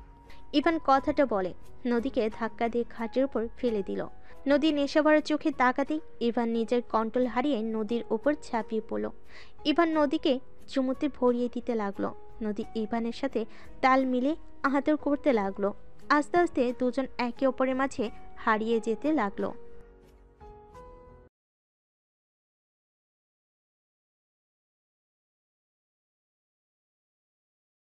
ইভান কথাটা বলে নদীকে ধাক্কা দিয়ে খাটের উপর ফেলে দিল। নদী নেশাভরা চোখে তাকাতেই ইভান নিজের কন্ট্রোল হারিয়ে নদীর উপর ঝাঁপিয়ে পড়ল। ইভান নদীকে চুমুতে ভরিয়ে দিতে লাগলো। নদী ইভানের সাথে তাল মিলে আদর করতে লাগলো। আস্তে আস্তে দুজন একে অপরের মাঝে হারিয়ে যেতে লাগলো।